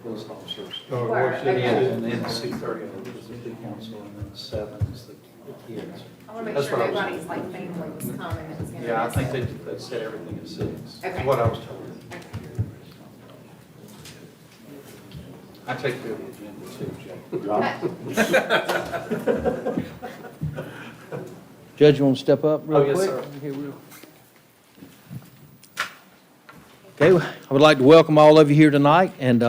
police officers. Or Where? should Okay. Yeah, and then the 6:30 is the city council, and then the 7 is the kids. I want to make That's sure what I was- nobody's like family was coming and was gonna Yeah, I miss think it. they said everything at 6. Okay. That's what I was told. Okay. I take care of the agenda too, Jay. Judge, you want to step up real Oh, yes, quick? sir. Here we Okay, I would like to welcome all of you here tonight, and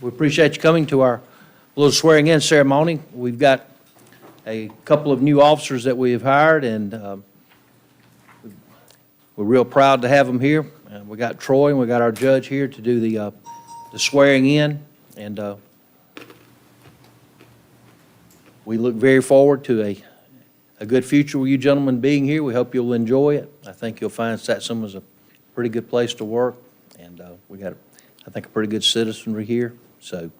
we appreciate you coming to our little swearing-in ceremony. We've got a couple of new officers that we have hired, and we're real proud to have them here. We got Troy, and we got our judge here to do the swearing-in, and we look very forward to a good future with you gentlemen being here. We hope you'll enjoy it. I think you'll find Satsuma is a pretty good place to work, and we got, I think, a pretty good citizenry here. So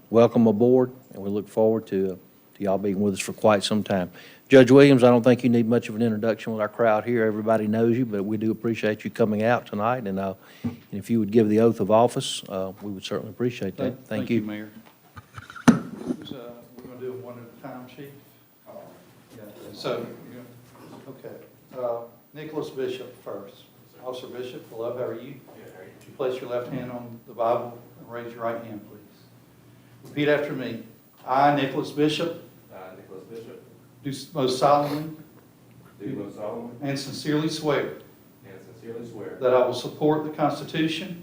welcome aboard, and we look forward to y'all being with us for quite some time. Judge Williams, I don't think you need much of an introduction with our crowd here. Everybody knows you, but we do appreciate you coming out tonight, and if you would give the oath of office, we would certainly appreciate that. Thank you. Mayor. We're going to do it one at a time, Chief. Yeah. So, okay. Nicholas Bishop first. Officer Bishop, hello, how are you? Would you place your left hand on the Bible and raise your right hand, please? Repeat after me. I, Nicholas Bishop, I, Nicholas Bishop, do most solemnly do most solemnly and sincerely swear and sincerely swear that I will support the Constitution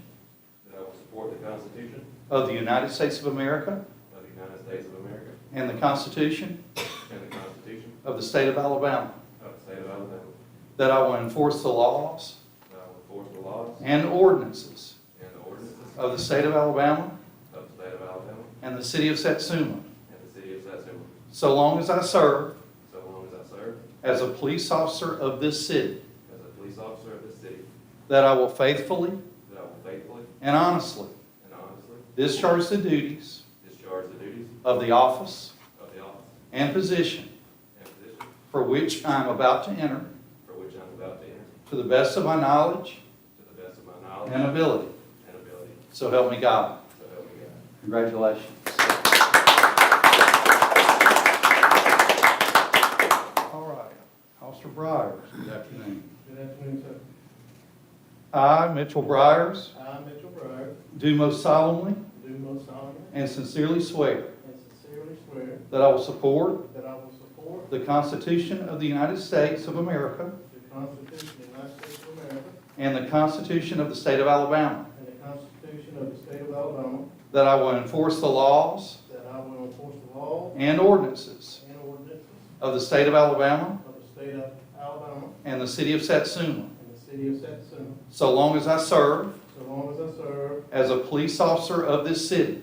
that I will support the Constitution of the United States of America of the United States of America and the Constitution and the Constitution of the State of Alabama, of the State of Alabama, that I will enforce the laws that I will enforce the laws and ordinances and the ordinances of the State of Alabama of the State of Alabama and the City of Satsuma, and the City of Satsuma, so long as I serve so long as I serve as a police officer of this city, as a police officer of this city, that I will faithfully that I will faithfully and honestly and honestly discharge the duties discharge the duties of the office of the office and position and position for which I am about to enter for which I am about to enter to the best of my knowledge to the best of my knowledge and ability. and ability, So help me God. so help me God. Congratulations. All right. Officer Briers, good afternoon. Good afternoon, sir. I, Mitchell Briers, I, Mitchell Breyer, do most solemnly do most solemnly and sincerely swear and sincerely swear that I will support that I will support the Constitution of the United States of America the Constitution of the United States of America and the Constitution of the State of Alabama, and the Constitution of the State of Alabama, that I will enforce the laws that I will enforce the laws and ordinances and ordinances of the State of Alabama of the State of Alabama and the City of Satsuma, and the City of Satsuma, so long as I serve so long as I serve as a police officer of this city,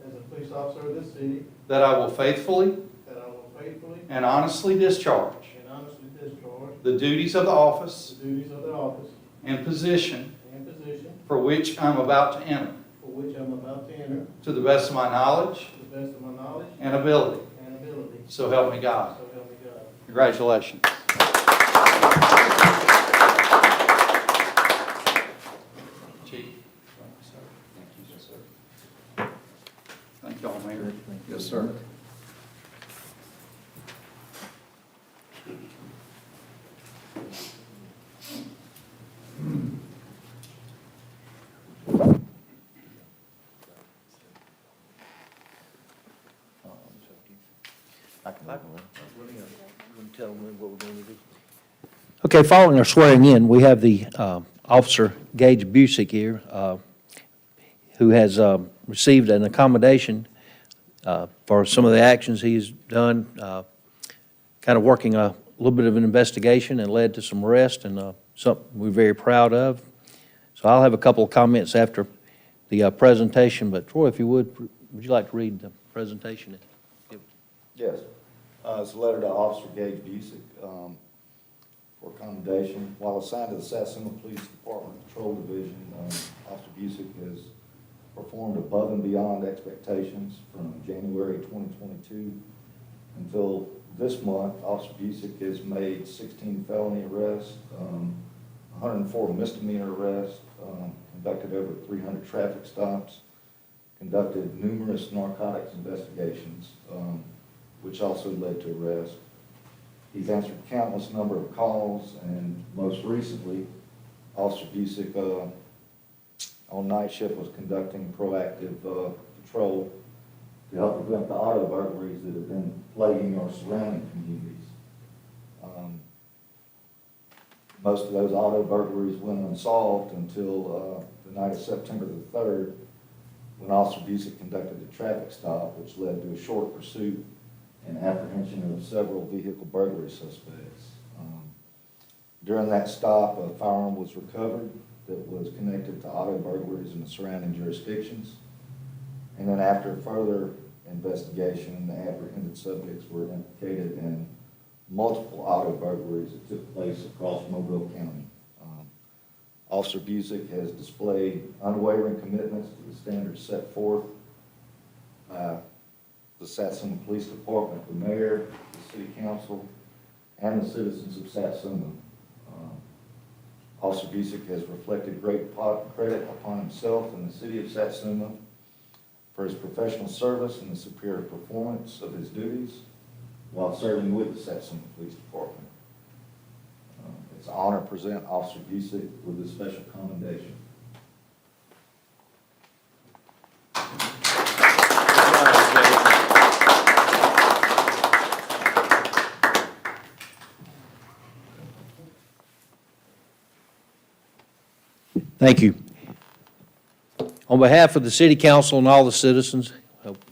as a police officer of this city, that I will faithfully that I will faithfully and honestly discharge and honestly discharge the duties of the office the duties of the office and position and position for which I am about to enter, for which I'm about to enter, to the best of my knowledge to the best of my knowledge and ability. and ability, So help me God. so help me God. Congratulations. Chief. Thank you all, Mayor. Yes, sir. Okay, following our swearing in, we have the Officer Gage Busick here, who has received an accommodation for some of the actions he's done, kind of working a little bit of an investigation and led to some arrest, and something we're very proud of. So I'll have a couple of comments after the presentation, but Troy, if you would you like to read the presentation? Yes. It's a letter to Officer Gage Busick for accommodation. While assigned to the Satsuma Police Department Patrol Division, Officer Busick has performed above and beyond expectations from January 2022 until this month. Officer Busick has made 16 felony arrests, 104 misdemeanor arrests, conducted over 300 traffic stops, conducted numerous narcotics investigations, which also led to arrest. He's answered countless number of calls, and most recently, Officer Busick, on night shift, was conducting proactive patrol to help prevent the auto burglaries that have been plaguing our surrounding communities. Most of those auto burglaries went unsolved until the night of September the 3rd, when Officer Busick conducted a traffic stop, which led to a short pursuit and apprehension of several vehicle burglary suspects. During that stop, a firearm was recovered that was connected to auto burglaries in the surrounding jurisdictions. And then after further investigation, the apprehended subjects were implicated in multiple auto burglaries that took place across Mobile County. Officer Busick has displayed unwavering commitments to the standards set forth by the Satsuma Police Department, the mayor, the city council, and the citizens of Satsuma. Officer Busick has reflected great credit upon himself and the city of Satsuma for his professional service and the superior performance of his duties while serving with the Satsuma Police Department. It's an honor to present Officer Busick with this special commendation. Thank you. On behalf of the City Council and all the citizens,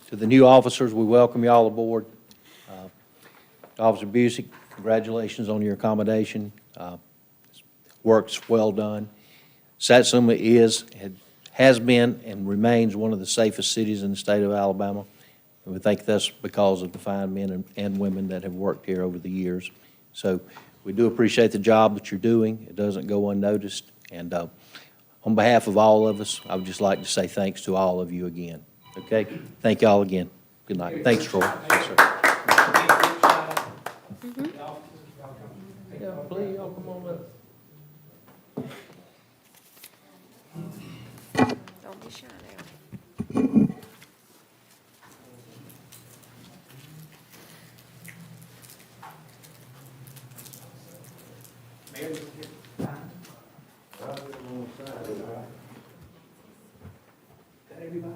to the new officers, we welcome you all aboard. Officer Busick, congratulations on your accommodation. Work's well done. Satsuma has been and remains one of the safest cities in the state of Alabama. And we think that's because of the fine men and women that have worked here over the years. So we do appreciate the job that you're doing. It doesn't go unnoticed. And on behalf of all of us, I would just like to say thanks to all of you again. Okay? Thank you all again. Good night. Thanks, Troy. Yes, sir. Yeah, please, y'all come on up. Don't be shy now. Ready to go?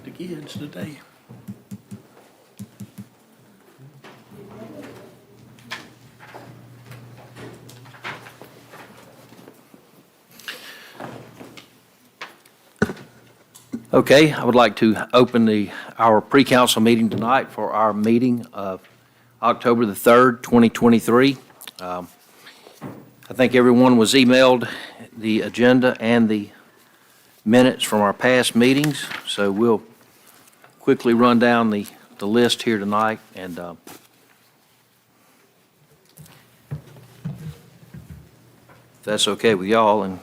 The kids today. Okay, I would like to open our pre-council meeting tonight for our meeting of October the 3rd, 2023. I think everyone was emailed the agenda and the minutes from our past meetings, so we'll quickly run down the list here tonight. And if that's okay with y'all. And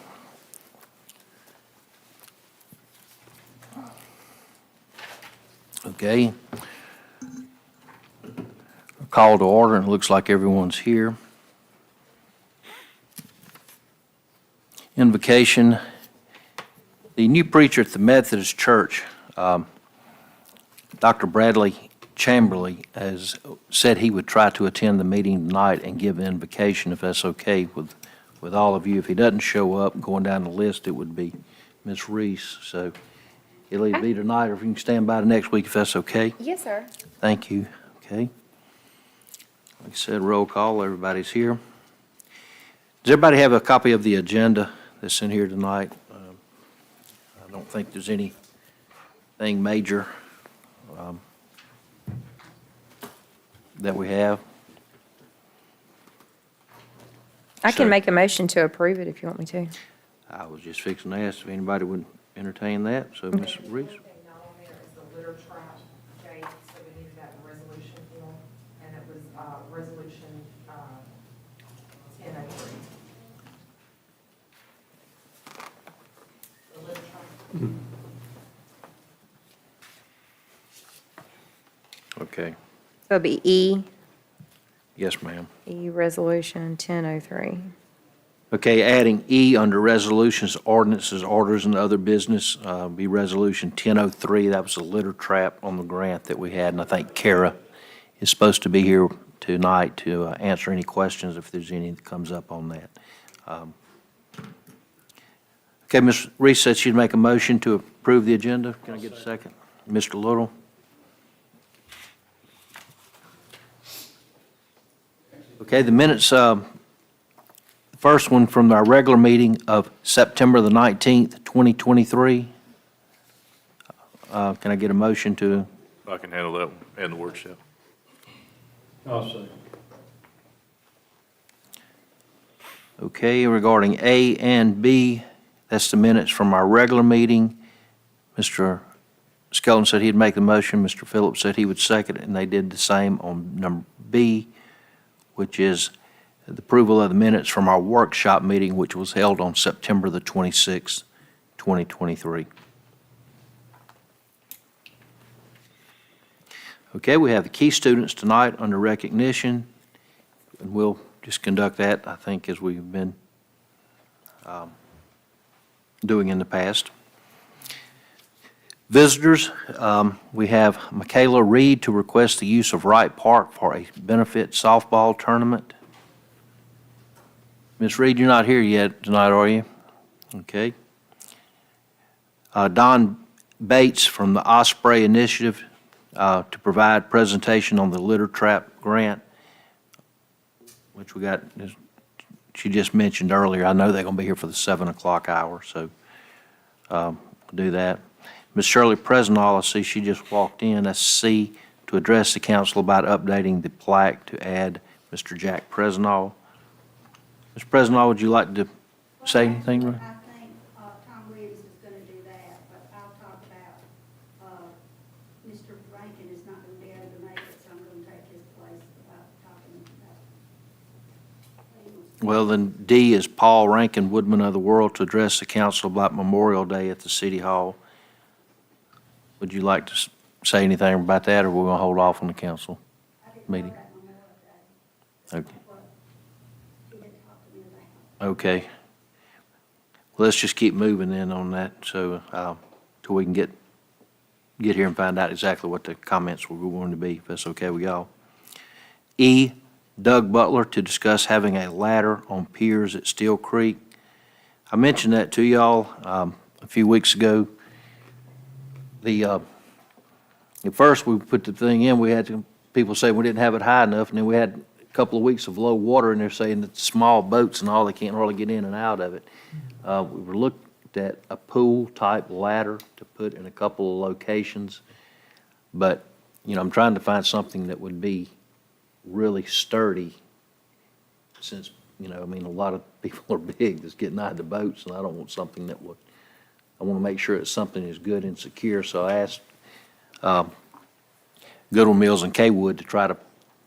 okay. Call to order, and it looks like everyone's here. Invocation. The new preacher at the Methodist Church, Dr. Bradley Chamberlain, has said he would try to attend the meeting tonight and give an invocation, if that's okay with all of you. If he doesn't show up, going down the list, it would be Ms. Reese. So it'll either be tonight, or if you can stand by the next week, if that's okay. Yes, sir. Thank you. Okay. Like I said, roll call. Everybody's here. Does everybody have a copy of the agenda that's in here tonight? I don't think there's anything major that we have. I can So- make a motion to approve it if you want me to. I was just fixing to ask if anybody would entertain that, so Ms. Reese. Thing not on there is the litter trap gate, so we needed that in resolution form, and it was, resolution, 1003. The litter trap. Okay, So it'll be E, yes, ma'am. E Resolution 1003. Okay, adding E under resolutions, ordinances, orders, and other business, be Resolution 1003. That was a litter trap on the grant that we had, and I think Kara is supposed to be here tonight to answer any questions if there's any that comes up on that. Okay, Ms. Reese said she'd make a motion to approve the agenda. Can I get a second? Mr. Little? Okay, the minutes, first one from our regular meeting of September the 19th, 2023. Can I get a motion to, I can handle that one and the workshop. I'll say. okay, regarding A and B, that's the minutes from our regular meeting. Mr. Skelton said he'd make the motion, Mr. Phillips said he would second it, and they did the same on number B, which is the approval of the minutes from our workshop meeting, which was held on September the 26th, 2023. Okay, we have the key students tonight under recognition, and we'll just conduct that, I think, as we've been doing in the past. Visitors, we have Michaela Reed to request the use of Wright Park for a benefit softball tournament. Ms. Reed, you're not here yet tonight, are you? Okay. Don Bates from the Osprey Initiative to provide presentation on the litter trap grant, which we got, she just mentioned earlier. I know they're going to be here for the 7 o'clock hour, so do that. Ms. Shirley Presnall, I see she just walked in, that's C, to address the council about updating the plaque to add Mr. Jack Presnall. Mr. Presnall, would you like to say anything? I think Tom Williams is going to do that, but I'll talk about, Mr. Rankin is not going to be able to make it, so I'm going to take his place about talking about. Well, then D is Paul Rankin, Woodman of the World, to address the council about Memorial Day at the City Hall. Would you like to say anything about that, or we're going to hold off on the council I didn't meeting? know that Memorial Day. Okay. What he had talked to me about. Okay. Well, let's just keep moving then on that, so, till we can get here and find out exactly what the comments were going to be, if that's okay with y'all. E, Doug Butler to discuss having a ladder on piers at Steel Creek. I mentioned that to y'all, a few weeks ago. At first, we put the thing in, we had people say we didn't have it high enough, and then we had a couple of weeks of low water, and they're saying that small boats and all, they can't hardly get in and out of it. We were looked at a pool-type ladder to put in a couple of locations, but, you know, I'm trying to find something that would be really sturdy, since, you know, I mean, a lot of people are big that's getting out of the boats, and I don't want something that would, I want to make sure it's something that's good and secure, so I asked Goodwin Mills and Kaywood to try to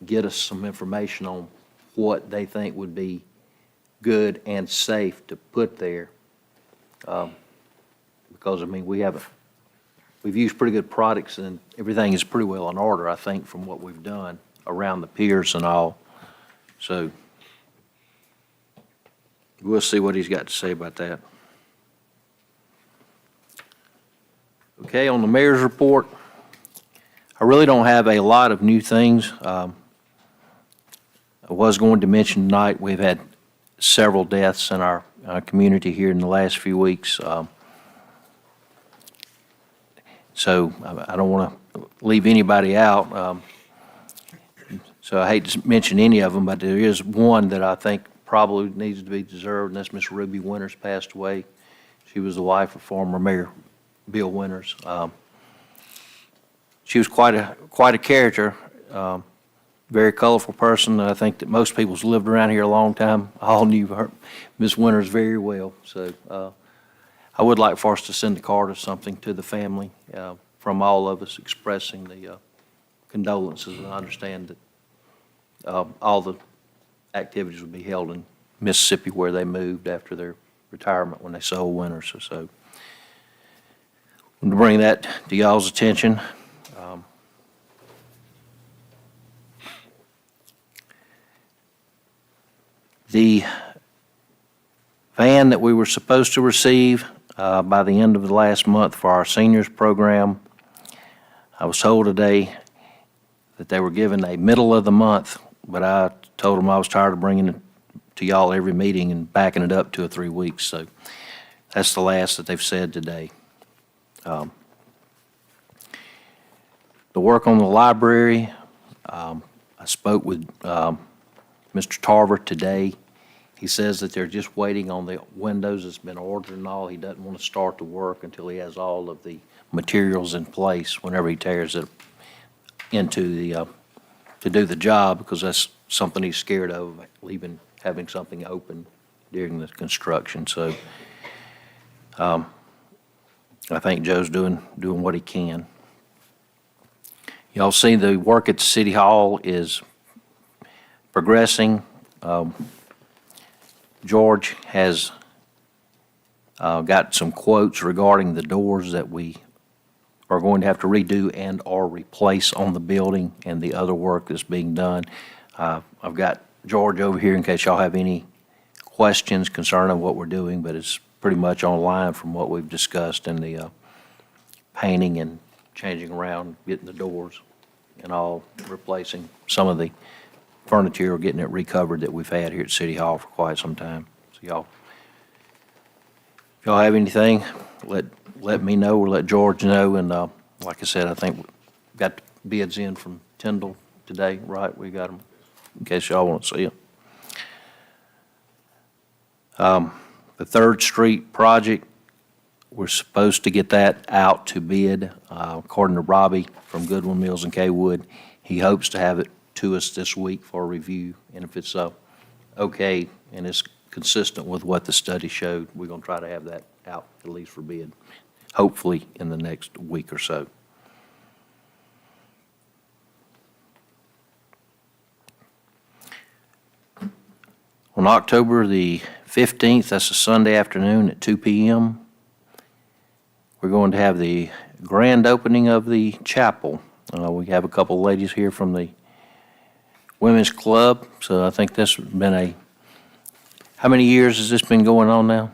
get us some information on what they think would be good and safe to put there. Because, I mean, we've used pretty good products, and everything is pretty well in order, I think, from what we've done around the piers and all. So we'll see what he's got to say about that. Okay, on the mayor's report, I really don't have a lot of new things. I was going to mention tonight, we've had several deaths in our community here in the last few weeks. So I don't want to leave anybody out. So I hate to mention any of them, but there is one that I think probably needs to be deserved, and that's Miss Ruby Winters passed away. She was the wife of former Mayor Bill Winters. She was quite a character, very colorful person. I think that most people's lived around here a long time. All knew her, Miss Winters, very well. So I would like for us to send a card or something to the family from all of us expressing the condolences. And I understand that all the activities would be held in Mississippi where they moved after their retirement when they sold Winters. So to bring that to y'all's attention. The van that we were supposed to receive by the end of the last month for our seniors program, I was told today that they were given a middle of the month, but I told them I was tired of bringing it to y'all every meeting and backing it up 2 or 3 weeks. So that's the last that they've said today. The work on the library, I spoke with Mr. Tarver today. He says that they're just waiting on the windows that's been ordered and all. He doesn't want to start the work until he has all of the materials in place whenever he tears it into the, to do the job, because that's something he's scared of, having something open during the construction. So I think Joe's doing what he can. Y'all see the work at the City Hall is progressing. George has got some quotes regarding the doors that we are going to have to redo and or replace on the building and the other work that's being done. I've got George over here in case y'all have any questions concerning what we're doing, but it's pretty much online from what we've discussed in the painting and changing around, getting the doors and all, replacing some of the furniture, getting it recovered that we've had here at City Hall for quite some time. So if y'all have anything, let me know or let George know. And like I said, I think we got bids in from Tyndall today, right? We got them in case y'all want to see them. The 3rd Street project, we're supposed to get that out to bid. According to Robbie from Goodwin Mills and Kaywood, he hopes to have it to us this week for a review. And if it's okay and it's consistent with what the study showed, we're going to try to have that out at least for bid, hopefully in the next week or so. On October the 15th, that's a Sunday afternoon at 2 p.m., we're going to have the grand opening of the chapel. We have a couple of ladies here from the Women's Club, so I think this has been how many years has this been going on now?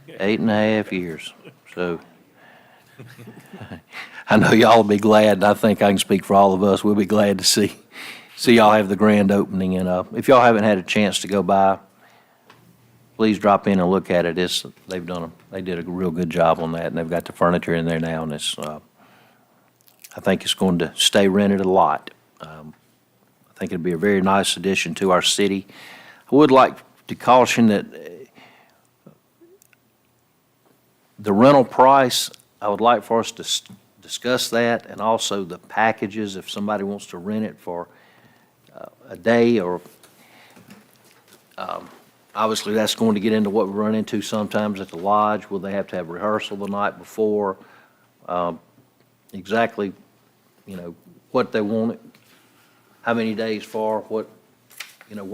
8.5 years. So I know y'all will be glad, and I think I can speak for all of us. We'll be glad to see y'all have the grand opening. And if y'all haven't had a chance to go by, please drop in and look at it. They did a real good job on that, and they've got the furniture in there now, and I think it's going to stay rented a lot. I think it'd be a very nice addition to our city. I would like to caution that the rental price, I would like for us to discuss that, and also the packages, if somebody wants to rent it for a day, or obviously that's going to get into what we run into sometimes at the lodge. Will they have to have rehearsal the night before? Exactly, what they want it, how many days for, what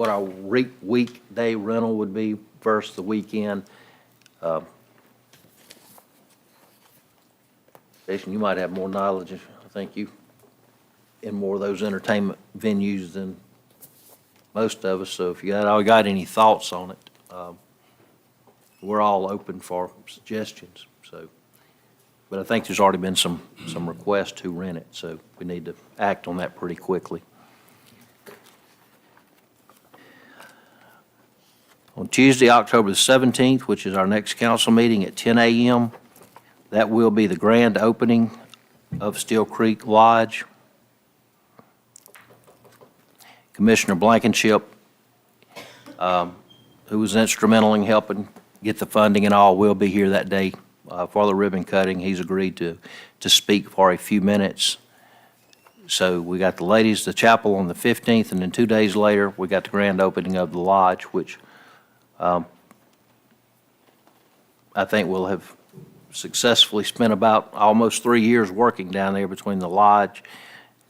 our weekday rental would be versus the weekend. Jason, you might have more knowledge, I think you, in more of those entertainment venues than most of us. So if you got any thoughts on it, we're all open for suggestions. So, but I think there's already been some requests to rent it, so we need to act on that pretty quickly. On Tuesday, October the 17th, which is our next council meeting at 10 a.m., that will be the grand opening of Steel Creek Lodge. Commissioner Blankenship, who was instrumental in helping get the funding and all, will be here that day for the ribbon cutting. He's agreed to speak for a few minutes. So we got the ladies, the chapel on the 15th, and then 2 days later, we got the grand opening of the lodge, which I think we'll have successfully spent about almost 3 years working down there between the lodge,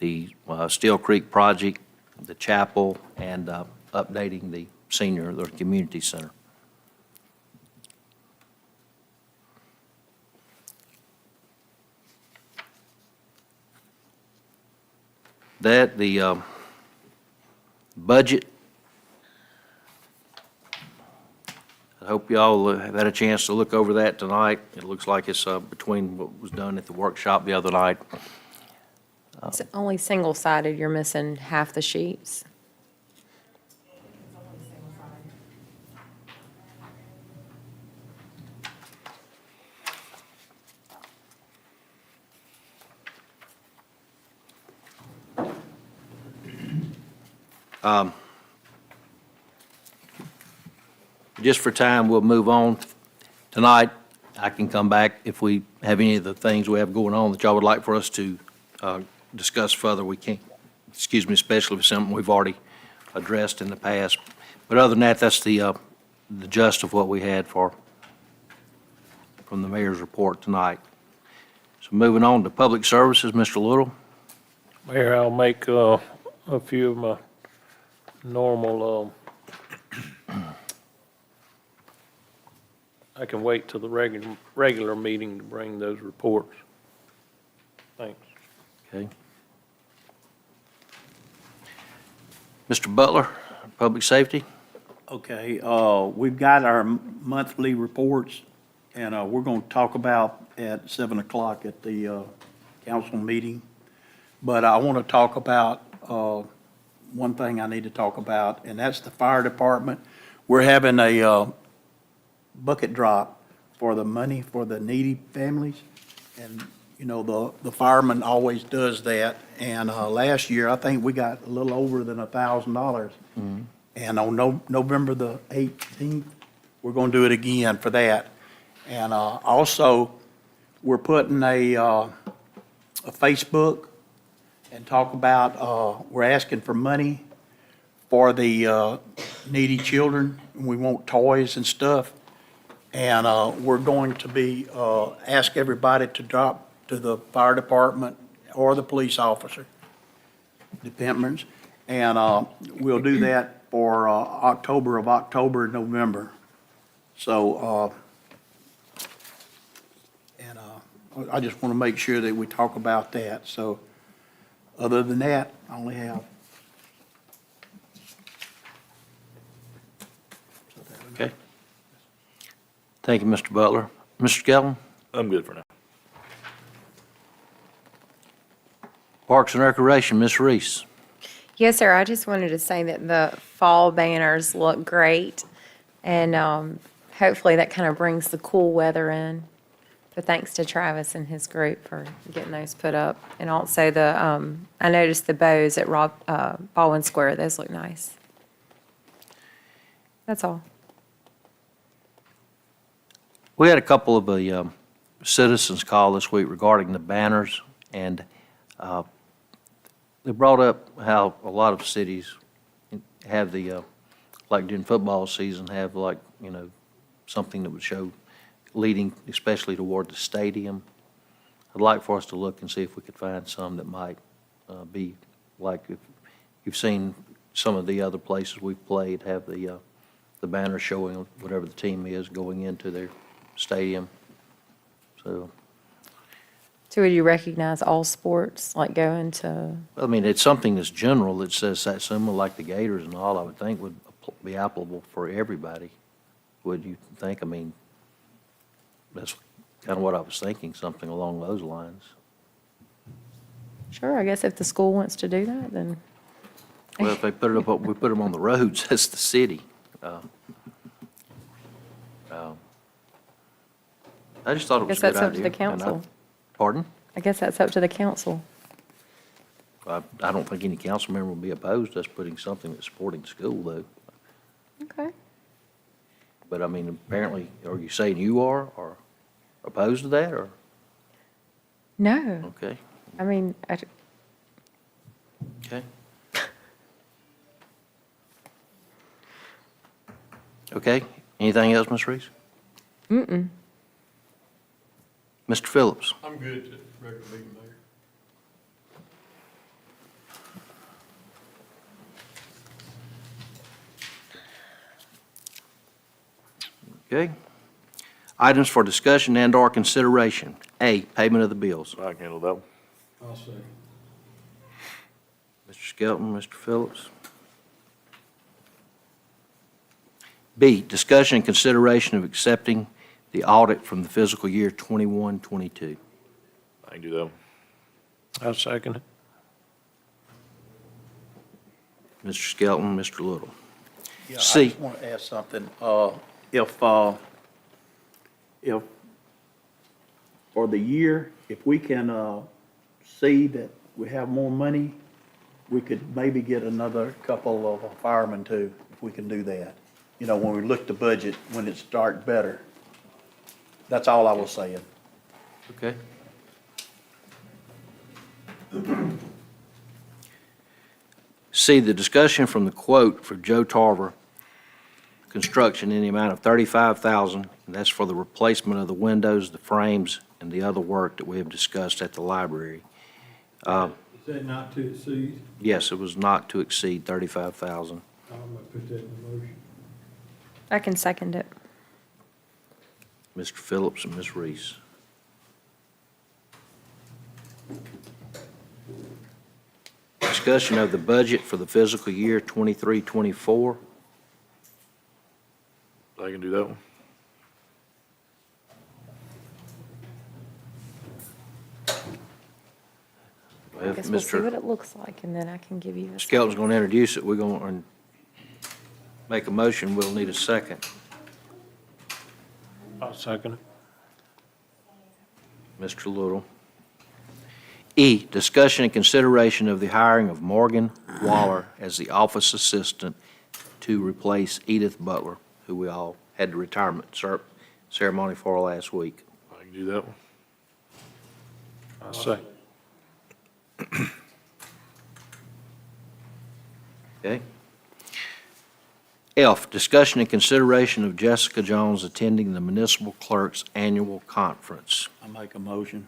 the Steel Creek project, the chapel, and updating the community center. That, the budget, I hope y'all have had a chance to look over that tonight. It looks like it's between what was done at the workshop the other night. It's only single-sided, you're missing half the sheets. It's only single sided. Just for time, we'll move on. Tonight, I can come back if we have any of the things we have going on that y'all would like for us to discuss further. We can, especially if it's something we've already addressed in the past. But other than that, that's the gist of what we had from the mayor's report tonight. So moving on to public services, Mr. Little. Mayor, I'll make a few of my normal, I can wait till the regular meeting to bring those reports. Thanks. Okay. Mr. Butler, public safety. Okay, we've got our monthly reports, and we're going to talk about at 7 o'clock at the council meeting. But I want to talk about one thing I need to talk about, and that's the fire department. We're having a bucket drop for the money for the needy families. And, you know, the fireman always does that. And last year, I think we got a little over than $1,000. And on November the 18th, we're going to do it again for that. And also, we're putting a Facebook and talk about, we're asking for money for the needy children. We want toys and stuff. And we're going to be, ask everybody to drop to the fire department or the police officer, dependents. And we'll do that for October and November. So, I just want to make sure that we talk about that. So, other than that, I only have. Okay. Thank you, Mr. Butler. Mr. Skelton? I'm good for now. Parks and Recreation, Ms. Reese. Yes, sir. I just wanted to say that the fall banners look great, and hopefully that kind of brings the cool weather in. But thanks to Travis and his group for getting those put up. And also I noticed the bows at Baldwin Square. Those look nice. That's all. We had a couple of citizens call this week regarding the banners, and they brought up how a lot of cities have like during football season, have something that would show leading especially toward the stadium. I'd like for us to look and see if we could find some that might be like, if you've seen some of the other places we've played, have the banner showing whatever the team is going into their stadium. So would you recognize all sports, like going to? I mean, it's something that's general that says Satsuma, like the Gators and all, I would think would be applicable for everybody. Would you think? I mean, that's kind of what I was thinking, something along those lines. Sure, I guess if the school wants to do that, then. Well, if they put it up, we put them on the roads, that's the city. I just thought it I was guess a good idea. that's up to the and council. Pardon? I guess that's up to the council. I don't think any council member would be opposed to us putting something that's supporting the school, though. Okay. But I mean, apparently, are you saying you are opposed to that, or? No, Okay, I mean, okay. Okay, anything else, Ms. Reese? mm-mm. Mr. Phillips? I'm good to regular meeting, Mayor. Okay. Items for discussion and/or consideration. A, payment of the bills. I can handle that one. I'll second. Mr. Skelton, Mr. Phillips. B, discussion and consideration of accepting the audit from the fiscal year 21-22. I can do that one. I'll second it. Mr. Skelton, Mr. Little. Yeah, I C. just want to ask something. If for the year, if we can see that we have more money, we could maybe get another couple of firemen too, if we can do that. You know, when we look at the budget, when it start better. That's all I was saying. Okay. C, the discussion from the quote for Joe Tarver Construction in the amount of $35,000, and that's for the replacement of the windows, the frames, and the other work that we have discussed at the library. Is that not to exceed? Yes, it was not to exceed $35,000. I'm gonna put that in the motion. I can second it. Mr. Phillips and Ms. Reese. Discussion of the budget for the fiscal year 23-24. I can do that one. I guess we'll see what Mr. it looks like, and then I can give you a. Skelton's going to introduce it. We're going to make a motion. We'll need a second. I'll second it. Mr. Little. E, discussion and consideration of the hiring of Morgan Waller as the office assistant to replace Edith Butler, who we all had the retirement ceremony for last week. I can do that one. I'll second. Okay. F, discussion and consideration of Jessica Jones attending the municipal clerk's annual conference. I make a motion.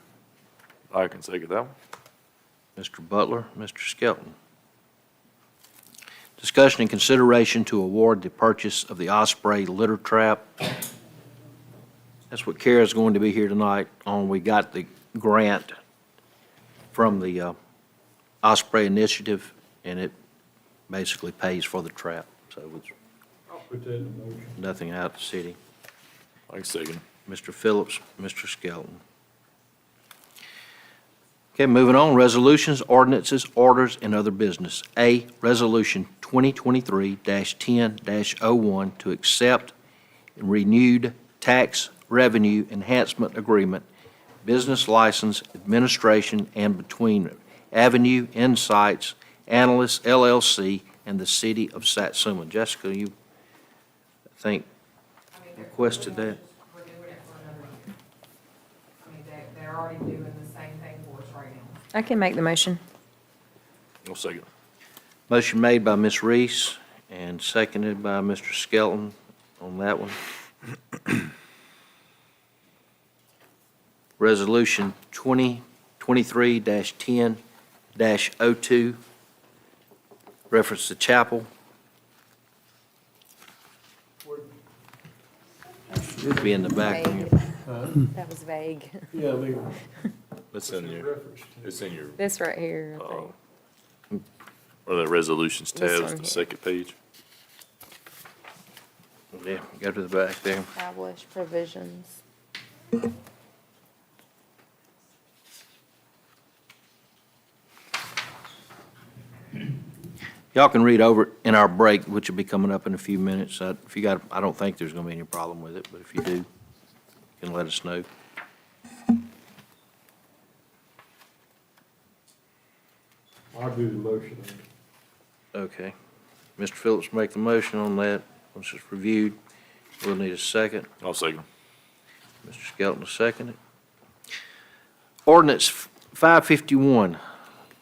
I can second that one. Mr. Butler, Mr. Skelton. Discussion and consideration to award the purchase of the Osprey litter trap. That's what Kara's going to be here tonight on. We got the grant from the Osprey Initiative, and it basically pays for the trap. So it's I'll put that in the motion. nothing out of the city. I can second it. Mr. Phillips, Mr. Skelton. Okay, moving on, resolutions, ordinances, orders, and other business. A, Resolution 2023-10-01 to accept renewed tax revenue enhancement agreement, business license administration, and between Avenue Insights Analysts LLC and the City of Satsuma. Jessica, you, I think, requested that. We're doing it for another year. I mean, they're already doing the same thing for us right now. I can make the motion. I'll second. Motion made by Ms. Reese and seconded by Mr. Skelton on that one. Resolution 2023-10-02, reference to chapel. Should be in the back. Vague. That was vague. Yeah, I mean. It's in your, Reference to. it's in your, This right here, I think. or the resolutions This tabs, one the here. second page. Yeah, go to the back there. Establish provisions. Y'all can read over it in our break, which will be coming up in a few minutes. If you got, I don't think there's going to be any problem with it, but if you do, you can let us know. I'll do the motion. Okay. Mr. Phillips make the motion on that. Once it's reviewed, we'll need a second. I'll second. Mr. Skelton will second it. Ordinance 551.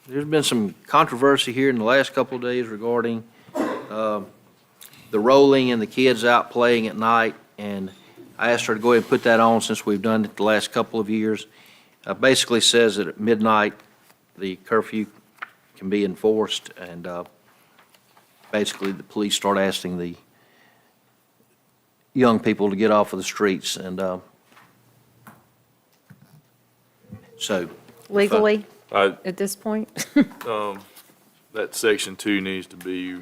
There's been some controversy here in the last couple of days regarding the rolling and the kids out playing at night, and I asked her to go ahead and put that on since we've done it the last couple of years. Basically says that at midnight, the curfew can be enforced, and basically the police start asking the young people to get off of the streets, and so. Legally, I, at this point? that section 2 needs to be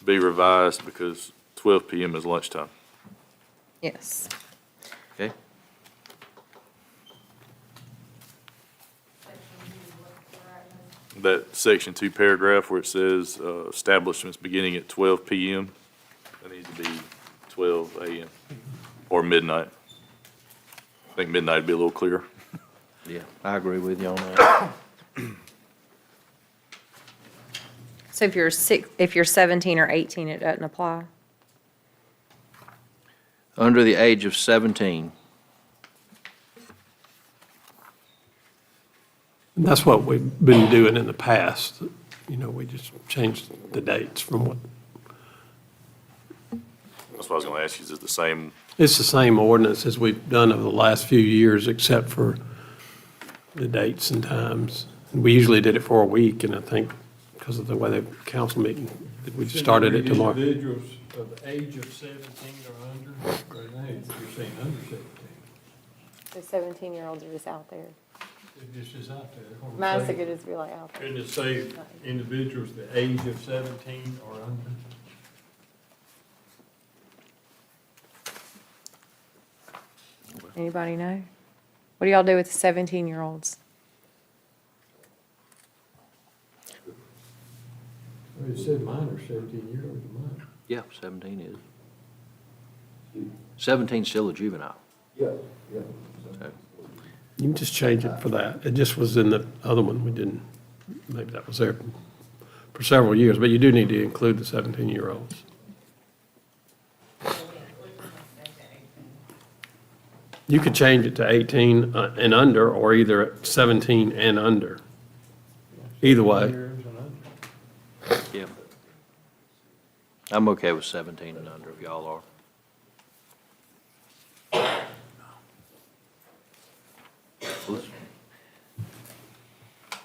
revised because 12 PM is lunchtime. Yes. Okay, That section 2 paragraph where it says, establishments beginning at 12 PM, that needs to be 12 AM or midnight. I think midnight would be a little clearer. yeah, I agree with you on that. So if you're 17 or 18, it doesn't apply? Under the age of 17. And that's what we've been doing in the past. You know, we just changed the dates from what, That's what I was gonna ask you, is it the same? it's the same ordinance as we've done over the last few years, except for the dates and times. And we usually did it for a week, and I think because of the way the council meeting, we just started it tomorrow. Individuals of the age of 17 or under, right now, you're saying under 17. The 17-year-olds are just out there. It just is out there. Mine's could just be like out there. Couldn't it say individuals the age of 17 or under? Anybody know? What do y'all do with the 17-year-olds? Well, it said minor, 17-year-old is minor. Yeah, 17 is. 17's still a juvenile. Yes, yeah. So, You can just change it for that. It just was in the other one. We didn't, maybe that was there for several years, but you do need to include the 17-year-olds. You could change it to 18 and under, or either 17 and under. Either way. Years and under. yeah. I'm okay with 17 and under if y'all are.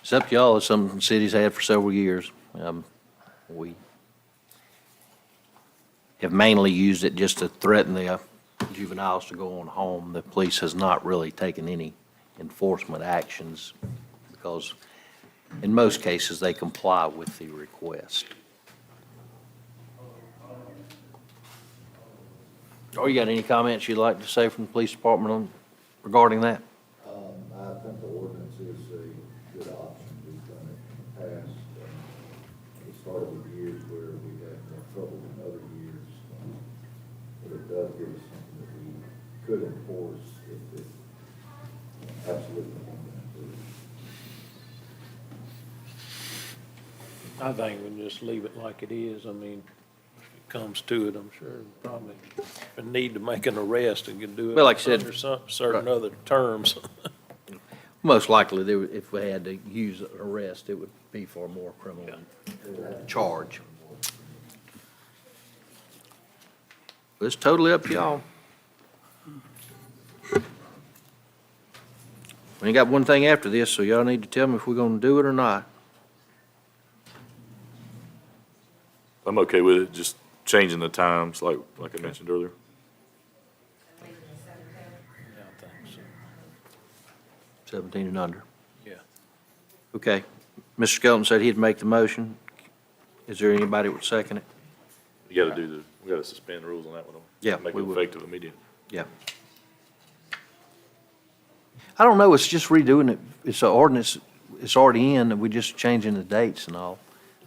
It's up to y'all. It's something cities had for several years. We have mainly used it just to threaten the juveniles to go on home. The police has not really taken any enforcement actions because in most cases, they comply with the request. Or you got any comments you'd like to say from the police department regarding that? I think the ordinance is a good option. We've done it in the past. It started with years where we had more trouble than other years. But it does give us something that we could enforce if it absolutely wanted to. I think we can just leave it like it is. I mean, if it comes to it, I'm sure probably a need to make an arrest and can do it Well, like I said, under some certain other terms. Most likely, if we had to use an arrest, it would be for a more criminal charge. But it's totally up to y'all. We ain't got one thing after this, so y'all need to tell me if we're gonna do it or not. I'm okay with it, just changing the times like I mentioned earlier. Leaving the 17. Yeah, I think so. 17 and under. Yeah. Okay. Mr. Skelton said he'd make the motion. Is there anybody that would second it? You gotta we gotta suspend the rules on that one. Yeah, Make we it will. effective immediately. Yeah. I don't know, it's just redoing it. It's an ordinance, it's already in, and we're just changing the dates and all.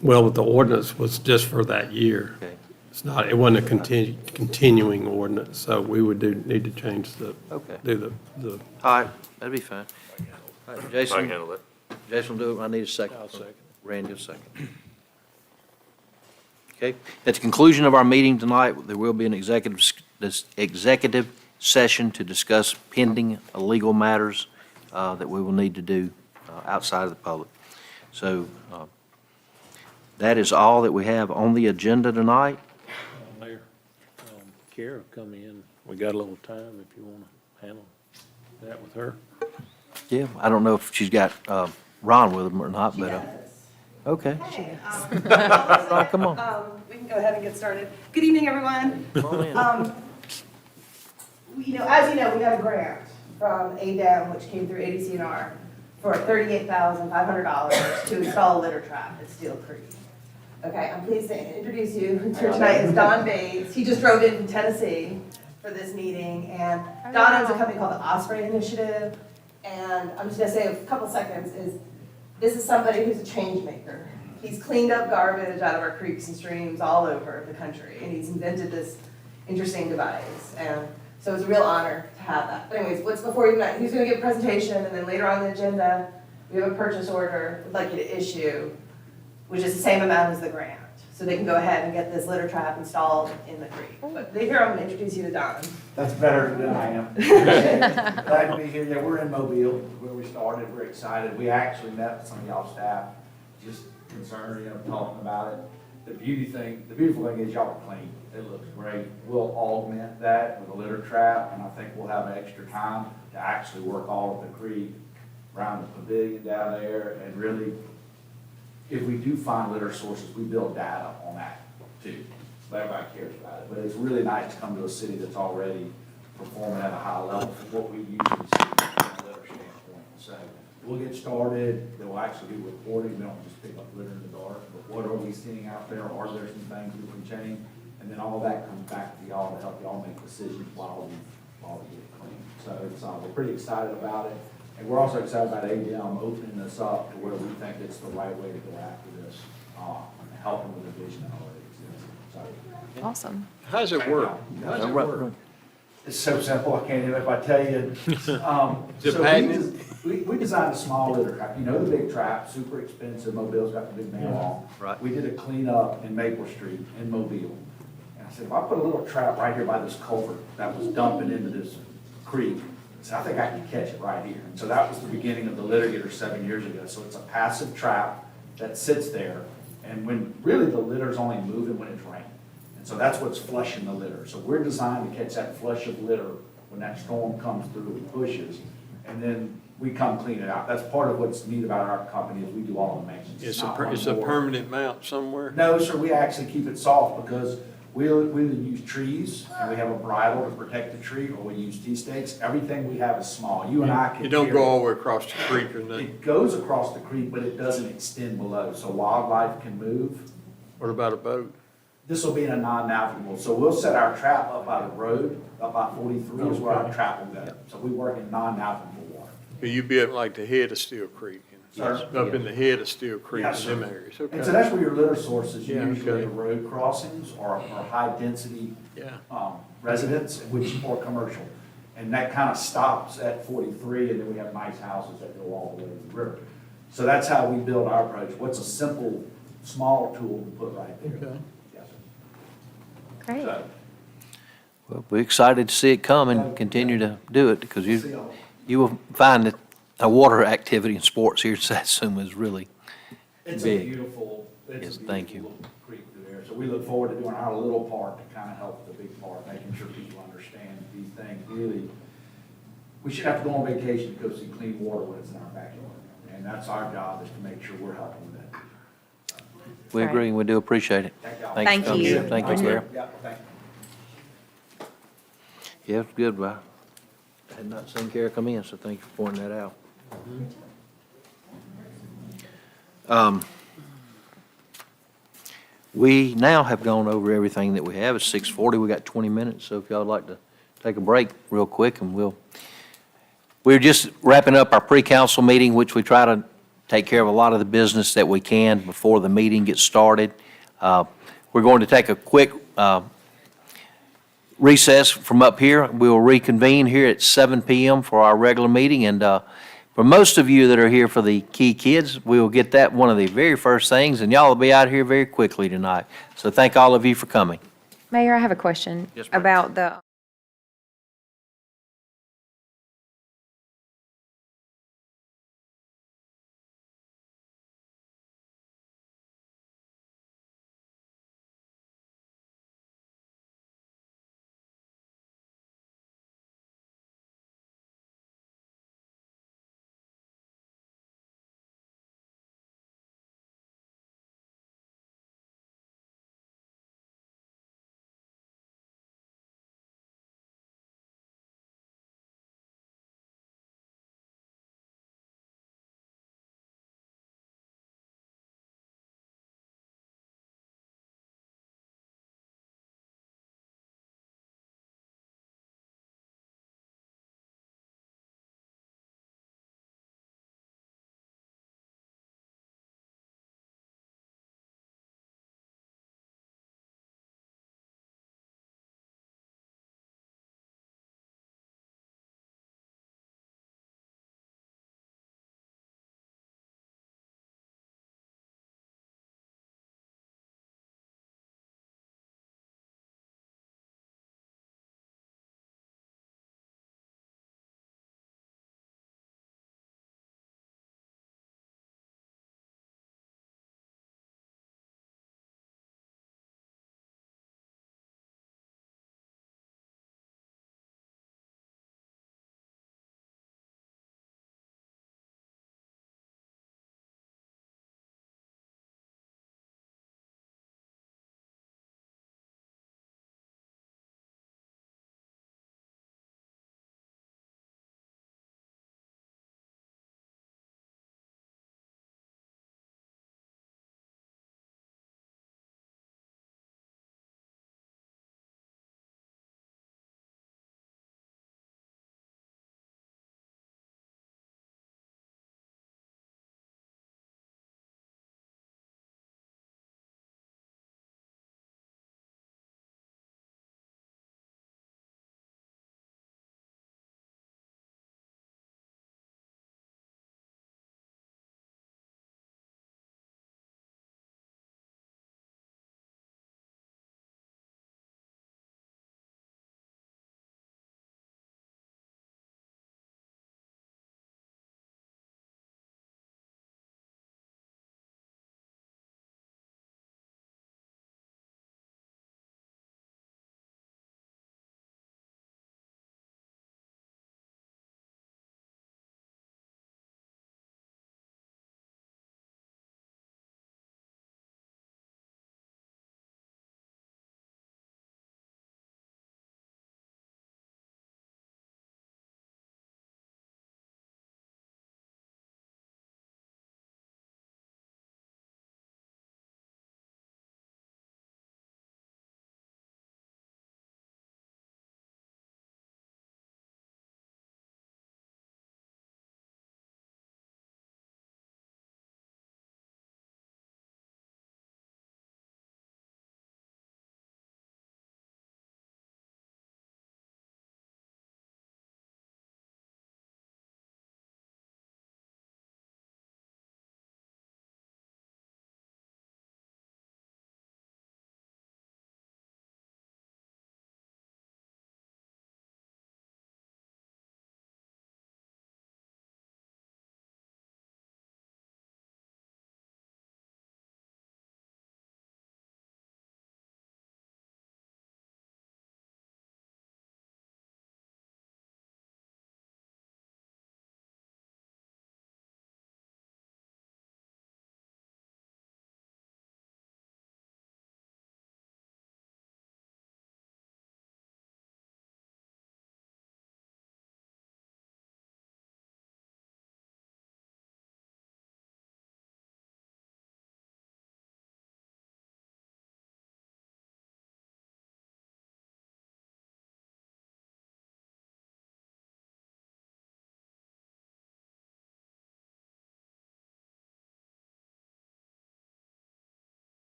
Well, the ordinance was just for that year. Okay. It's not, it wasn't a continuing ordinance, so we would need to change Okay. do the, All right, that'd be fine. All right, I can Jason, handle that. Jason will do it. I need a second. I'll second. Randy, a second. Okay, at the conclusion of our meeting tonight, there will be an executive session to discuss pending legal matters that we will need to do outside of the public. So that is all that we have on the agenda tonight. Mayor, Kara come in. We got a little time if you want to handle that with her. Yeah, I don't know if she's got Ron with him or not, but, okay. Ron, come on. We can go ahead and get started. Good evening, everyone. Come on in. As you know, we got a grant from ADEM, which came through ADCNR, for $38,500 to install a litter trap at Steel Creek. Okay, I'm pleased to introduce you here tonight is Don Bates. He just drove in from Tennessee for this meeting, and Don owns a company called the Osprey Initiative. And I'm just gonna say a couple seconds this is somebody who's a change maker. He's cleaned up garbage out of our creeks and streams all over the country, and he's invented this interesting device. And so it's a real honor to have that. But anyways, what's before you tonight? He's gonna give a presentation, and then later on the agenda, we have a purchase order we'd like you to issue, which is the same amount as the grant. So they can go ahead and get this litter trap installed in the creek. But here, I'm gonna introduce you to Don. That's better than I am. Glad to be here. Yeah, we're in Mobile, where we started. We're excited. We actually met with some of y'all staff, just concerned, talking about it. The beautiful thing is y'all are clean. It looks great. We'll augment that with a litter trap, and I think we'll have extra time to actually work all of the creek, around the pavilion down there, and really, if we do find litter sources, we build data on that too. So everybody cares about it. But it's really nice to come to a city that's already performing at a high level for what we usually see from a litter standpoint. So we'll get started. There will actually be reporting. We don't just pick up litter in the dark, but what are we seeing out there? Are there some things we can change? And then all that comes back to y'all to help y'all make decisions while we get it clean. So we're pretty excited about it. And we're also excited about ADM opening this up to where we think it's the right way to go after this, and helping with the vision that already exists. So, Awesome. How does it work? How does it work? it's so simple, I can't even, if I tell you. Is it So patented? we designed a small litter trap. You know the big trap, super expensive. Mobile's got the big man on. Right. We did a cleanup in Maple Street in Mobile. And I said, if I put a little trap right here by this culvert that was dumping into this creek, so I think I can catch it right here. And so that was the beginning of the litter getter 7 years ago. So it's a passive trap that sits there, and when really the litter's only moving when it's raining. And so that's what's flushing the litter. So we're designed to catch that flush of litter when that storm comes through and pushes, and then we come clean it out. That's part of what's neat about our company is we do all the maintenance. It's not one a more. permanent mount somewhere? No, sir, we actually keep it soft because we'll use trees, and we have a bridle to protect the tree, or we use T-stakes. Everything we have is small. You and I can You don't carry go it. all the way across the creek or nothing? It goes across the creek, but it doesn't extend below, so wildlife can move. What about a boat? This will be in a non-navigable, so we'll set our trap up by the road, up by 43 is where our trap will go. So we work in non-navigable water. Could you be at like the head of Steel Creek? Sir? Up in the head of Steel Creek Yes, in them sir. areas? And so Okay. that's where your litter sources, Yeah, usually okay. are road crossings or high-density Yeah. residents, or commercial. And that kind of stops at 43, and then we have nice houses that go all the way to the river. So that's how we build our approach. What's a simple, small tool to put right there? Okay. Yes, sir. Great. So, Well, we're excited to see it come and continue to do it, because see y'all. you will find that a water activity in sports here in Satsuma is really It's a big. beautiful, Yes, it's a thank you. beautiful little creek through there. So we look forward to doing our little part to kind of help the big part, making sure people understand these things really. We should have to go on vacation to go see clean water when it's in our backyard. And that's our job, is to make sure we're helping with that. We Right. agree, and we do appreciate it. Thank y'all. Thanks for Thank coming. you. Thank you, Kara. Yeah, thank you. Yeah, it's good, but I had not seen Kara come in, so thank you for pointing that out. We now have gone over everything that we have. It's 6:40, we got 20 minutes, so if y'all would like to take a break real quick, and we're just wrapping up our pre-council meeting, which we try to take care of a lot of the business that we can before the meeting gets started. We're going to take a quick recess from up here. We will reconvene here at 7 PM for our regular meeting, and for most of you that are here for the Key Kids, we will get that one of the very first things, and y'all will be out here very quickly tonight. So thank all of you for coming. Mayor, I have a question Yes, ma'am. about the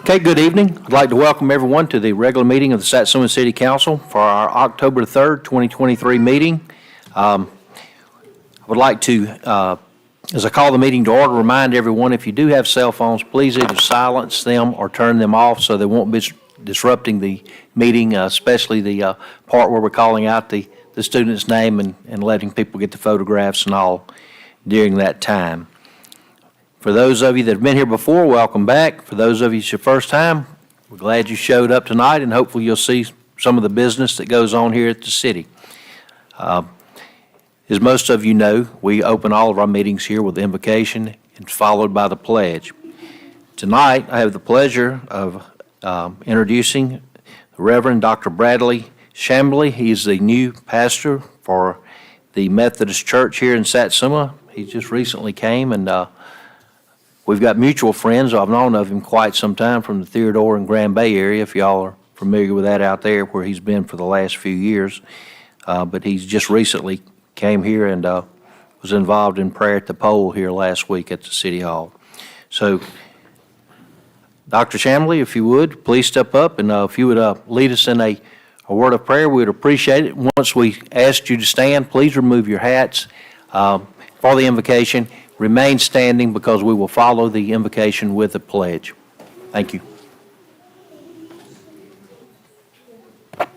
Okay, good evening. I'd like to welcome everyone to the regular meeting of the Satsuma City Council for our October 3rd, 2023 meeting. I would like to, as I call the meeting to order, remind everyone, if you do have cell phones, please either silence them or turn them off so they won't be disrupting the meeting, especially the part where we're calling out the student's name and letting people get the photographs and all during that time. For those of you that have been here before, welcome back. For those of you it's your first time, we're glad you showed up tonight, and hopefully you'll see some of the business that goes on here at the city. As most of you know, we open all of our meetings here with the invocation and followed by the pledge. Tonight, I have the pleasure of introducing the Reverend Dr. Bradley Chambly. He's the new pastor for the Methodist Church here in Satsuma. He just recently came, and we've got mutual friends. I've known of him quite some time from the Theodore and Grand Bay area, if y'all are familiar with that out there, where he's been for the last few years. But he's just recently came here and was involved in prayer at the pole here last week at the City Hall. So, Dr. Chambly, if you would, please step up, and if you would lead us in a word of prayer, we would appreciate it. Once we asked you to stand, please remove your hats for the invocation. Remain standing because we will follow the invocation with the pledge. Thank you.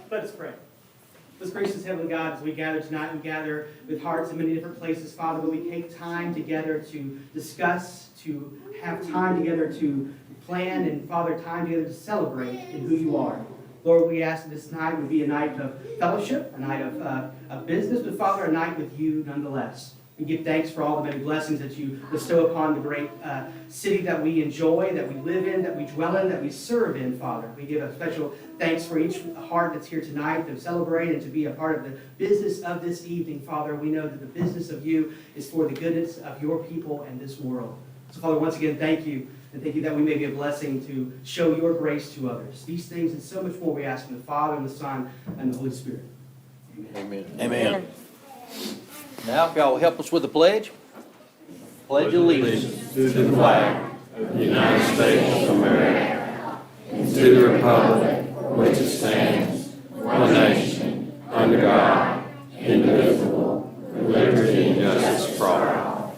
Let us pray. Most gracious Heavenly God, as we gather tonight, we gather with hearts in many different places, Father, but we take time together to discuss, to have time together to plan, and Father, time together to celebrate in who you are. Lord, we ask that this night would be a night of fellowship, a night of business, but Father, a night with you nonetheless. And give thanks for all the many blessings that you bestow upon the great city that we enjoy, that we live in, that we dwell in, that we serve in, Father. We give a special thanks for each heart that's here tonight to celebrate and to be a part of the business of this evening, Father. We know that the business of you is for the goodness of your people and this world. So, Father, once again, thank you, and thank you that we may be a blessing to show your grace to others. These things and so much more we ask in the Father, and the Son, and the Holy Spirit. Amen. Amen. Now, if y'all will help us with the pledge. Pledge allegiance To the flag of the United States of America, and to the republic which it stands, one nation, under God, indivisible, with liberty and justice for all.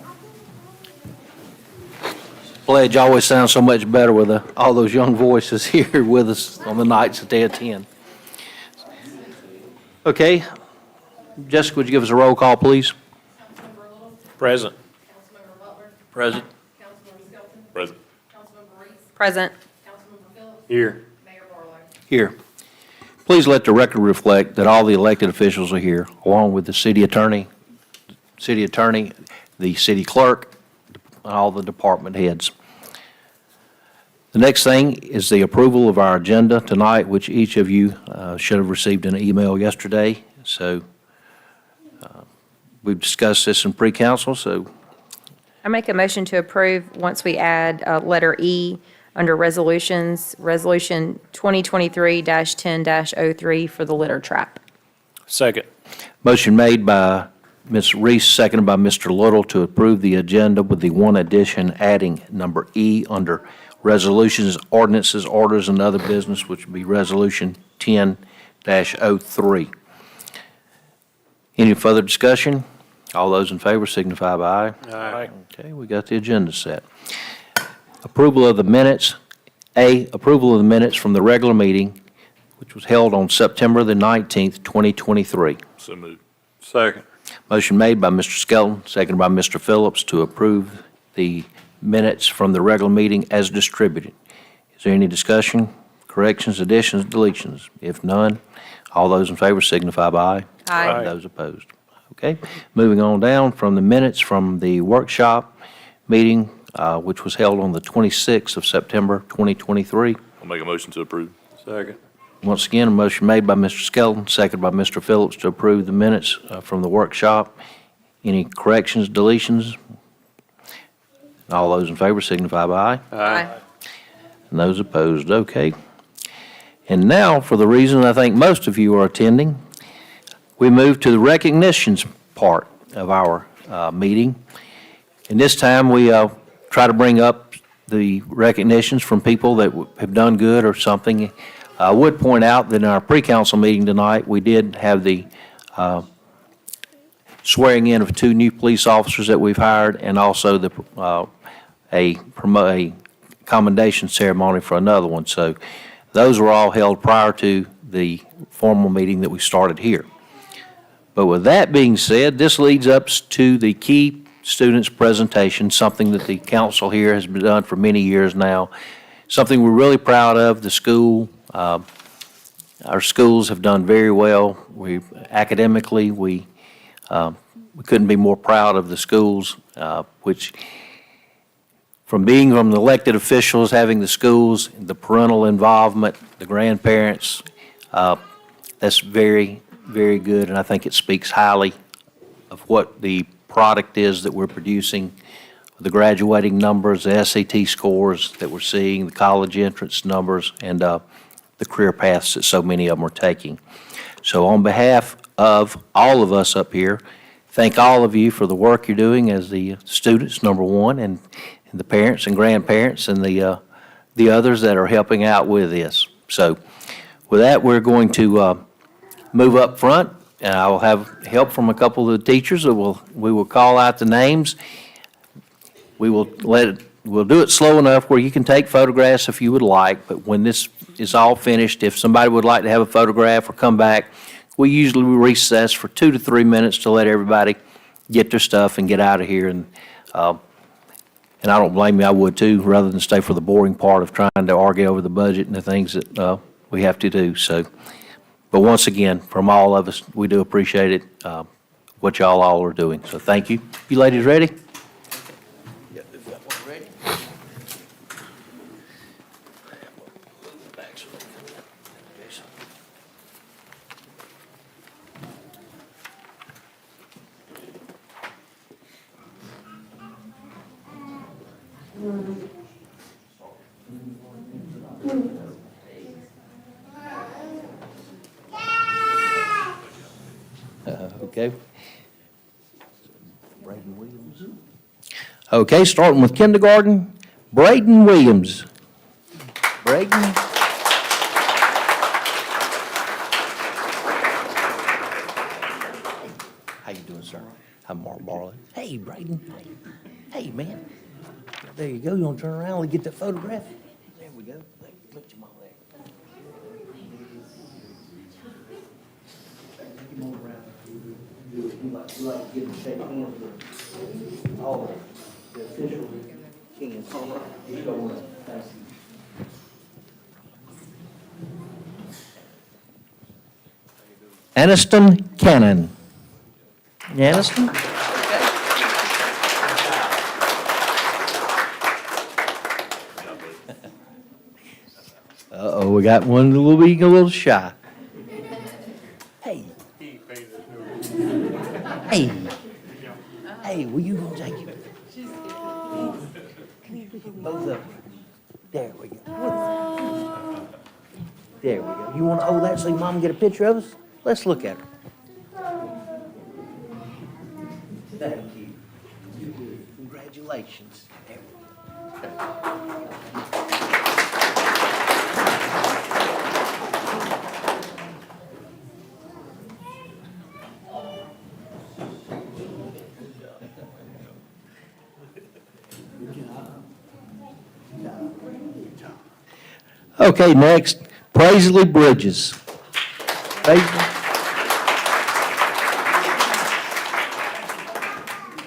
Pledge always sounds so much better with all those young voices here with us on the nights that they attend. Okay. Jessica, would you give us a roll call, please? Councilmember Little, Present. Councilmember Butler, Present. Councilmember Skelton, Present. Councilmember Reese, Present. Councilmember Phillips, Here. Mayor Barlow. Here. Please let the record reflect that all the elected officials are here, along with the city attorney, the city clerk, and all the department heads. The next thing is the approval of our agenda tonight, which each of you should have received an email yesterday. So we've discussed this in pre-council, so I make a motion to approve once we add letter E under resolutions, Resolution 2023-10-03 for the litter trap. Second. motion made by Ms. Reese, seconded by Mr. Little to approve the agenda with the one addition, adding number E under resolutions, ordinances, orders, and other business, which would be Resolution 10-03. Any further discussion? All those in favor signify by aye. Aye. Okay, we got the agenda set. Approval of the minutes. A, approval of the minutes from the regular meeting, which was held on September the 19th, 2023. So moved. Second. Motion made by Mr. Skelton, seconded by Mr. Phillips to approve the minutes from the regular meeting as distributed. Is there any discussion, corrections, additions, deletions? If none, all those in favor signify by aye. Aye. Those opposed. Okay, moving on down from the minutes from the workshop meeting, which was held on the 26th of September, 2023. I'll make a motion to approve. Second. Once again, a motion made by Mr. Skelton, seconded by Mr. Phillips to approve the minutes from the workshop. Any corrections, deletions? All those in favor signify by aye. Aye. And those opposed, okay. And now, for the reason I think most of you are attending, we move to the recognitions part of our meeting. And this time, we try to bring up the recognitions from people that have done good or something. I would point out that in our pre-council meeting tonight, we did have the swearing in of 2 new police officers that we've hired, and also a commendation ceremony for another one. So those were all held prior to the formal meeting that we started here. But with that being said, this leads us to the key students' presentation, something that the council here has been done for many years now, something we're really proud of. The school, our schools have done very well. Academically, we couldn't be more proud of the schools, which from being from the elected officials, having the schools, the parental involvement, the grandparents, that's very, very good, and I think it speaks highly of what the product is that we're producing, the graduating numbers, the SAT scores that we're seeing, the college entrance numbers, and the career paths that so many of them are taking. So on behalf of all of us up here, thank all of you for the work you're doing as the students, number one, and the parents and grandparents and the others that are helping out with this. So with that, we're going to move up front, and I will have help from a couple of the teachers that we will call out the names. We'll do it slow enough where you can take photographs if you would like, but when this is all finished, if somebody would like to have a photograph or come back, we usually recess for 2 to 3 minutes to let everybody get their stuff and get out of here. And I don't blame you, I would too, rather than stay for the boring part of trying to argue over the budget and the things that we have to do. So, but once again, from all of us, we do appreciate it, what y'all all are doing. So thank you. You ladies ready? Okay. Braden Williams. Okay, starting with kindergarten, Braden Williams. Braden. How you doing, sir? I'm Mark Barley. Hey, Braden. Hey, man. There you go. You want to turn around and get that photograph? There we go. Put your mom there. Come on around. We like to get and shake hands with all the officials. Can. You go on. Thank you. Aniston Cannon. Aniston? Uh-oh, we got one being a little shy. Hey. Hey. Hey, will you go take it? Both of them. There we go. There we go. You want to hold that so your mom can get a picture of us? Let's look at her. Thank you. Congratulations. There we go. Okay, next, Paisley Bridges. Paisley.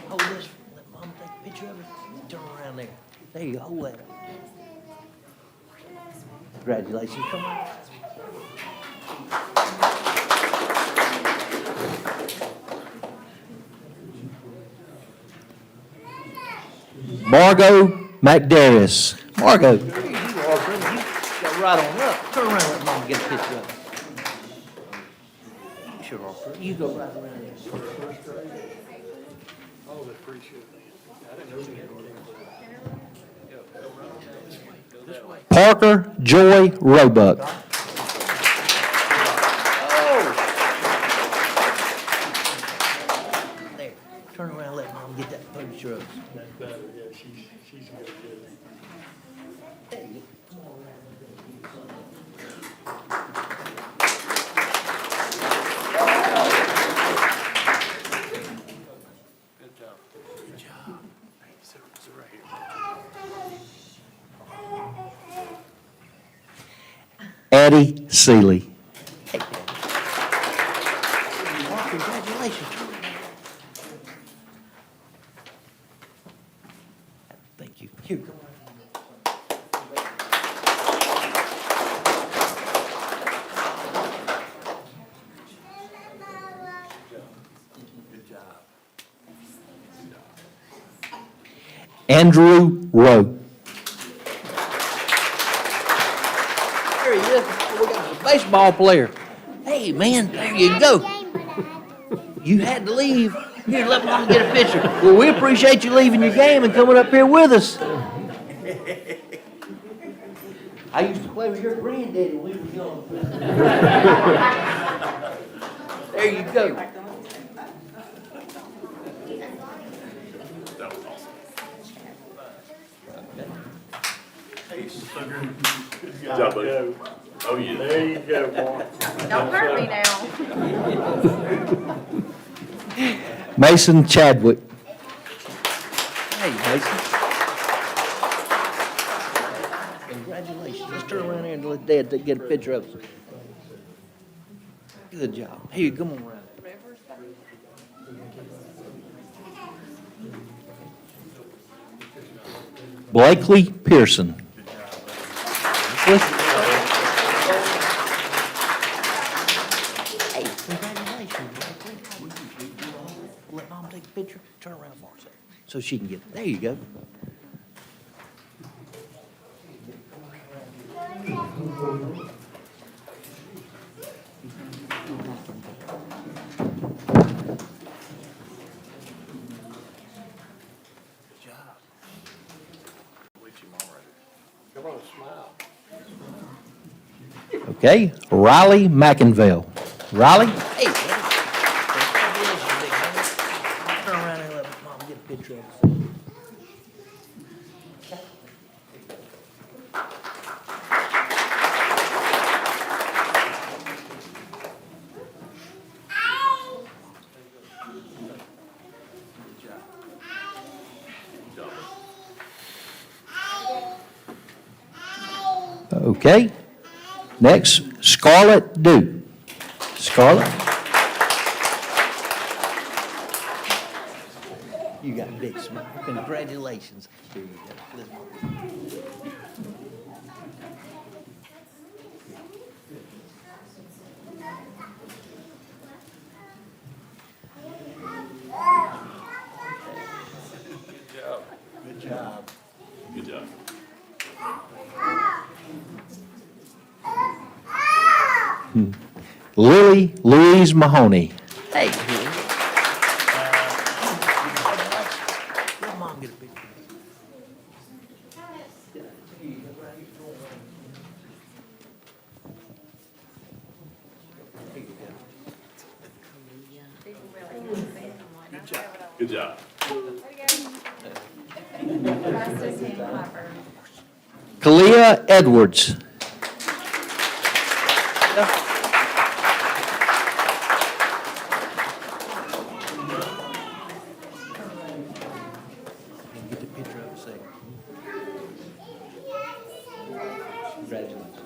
Hold this, let Mom take a picture of it. Turn around there. There you go, hold that. Congratulations, come on. Margot McDarius. Margot. There you are, brother. You got right on up. Turn around and let Mom get a picture of it. Sure, Arthur. You go right around there. Oh, they appreciate it. I didn't know they had Parker Joy Roebuck. There. Turn around and let Mom get that picture of That's better, yeah, she's really good. Good job. Good job. Sit right here. Addie Seeley. Congratulations. Thank you. Here, come on. Good job. Andrew Rowe. There he is. We got a baseball player. Hey, man, there you go. You had to leave. Here, let Mama get a picture. Well, we appreciate you leaving your game and coming up here with us. I used to play with your granddaddy when we were young. There you go. That was awesome. Good job, buddy. Oh, yeah. There you go, boy. Don't hurt me now. Mason Chadwick. Hey, Mason. Congratulations. Let's turn around here and let Dad get a picture of us. Good job. Here, come on around. Blakely Pearson. Hey, congratulations, Blakely. Let Mom take a picture. Turn around for a second so she can get it. There you go. Come on, smile. Okay, Riley McInville. Riley? Hey, buddy. Congratulations, big man. Turn around and let Mom get a picture of us. Okay. Next, Scarlett Dew. Scarlett? You got a big smile. Congratulations. Here you go. Good job. Good job. Lily Louise Mahoney. Hey. Let Mom get a picture. Good job. Fastest hand clapper. Kalia Edwards. Get the picture of a second. Congratulations.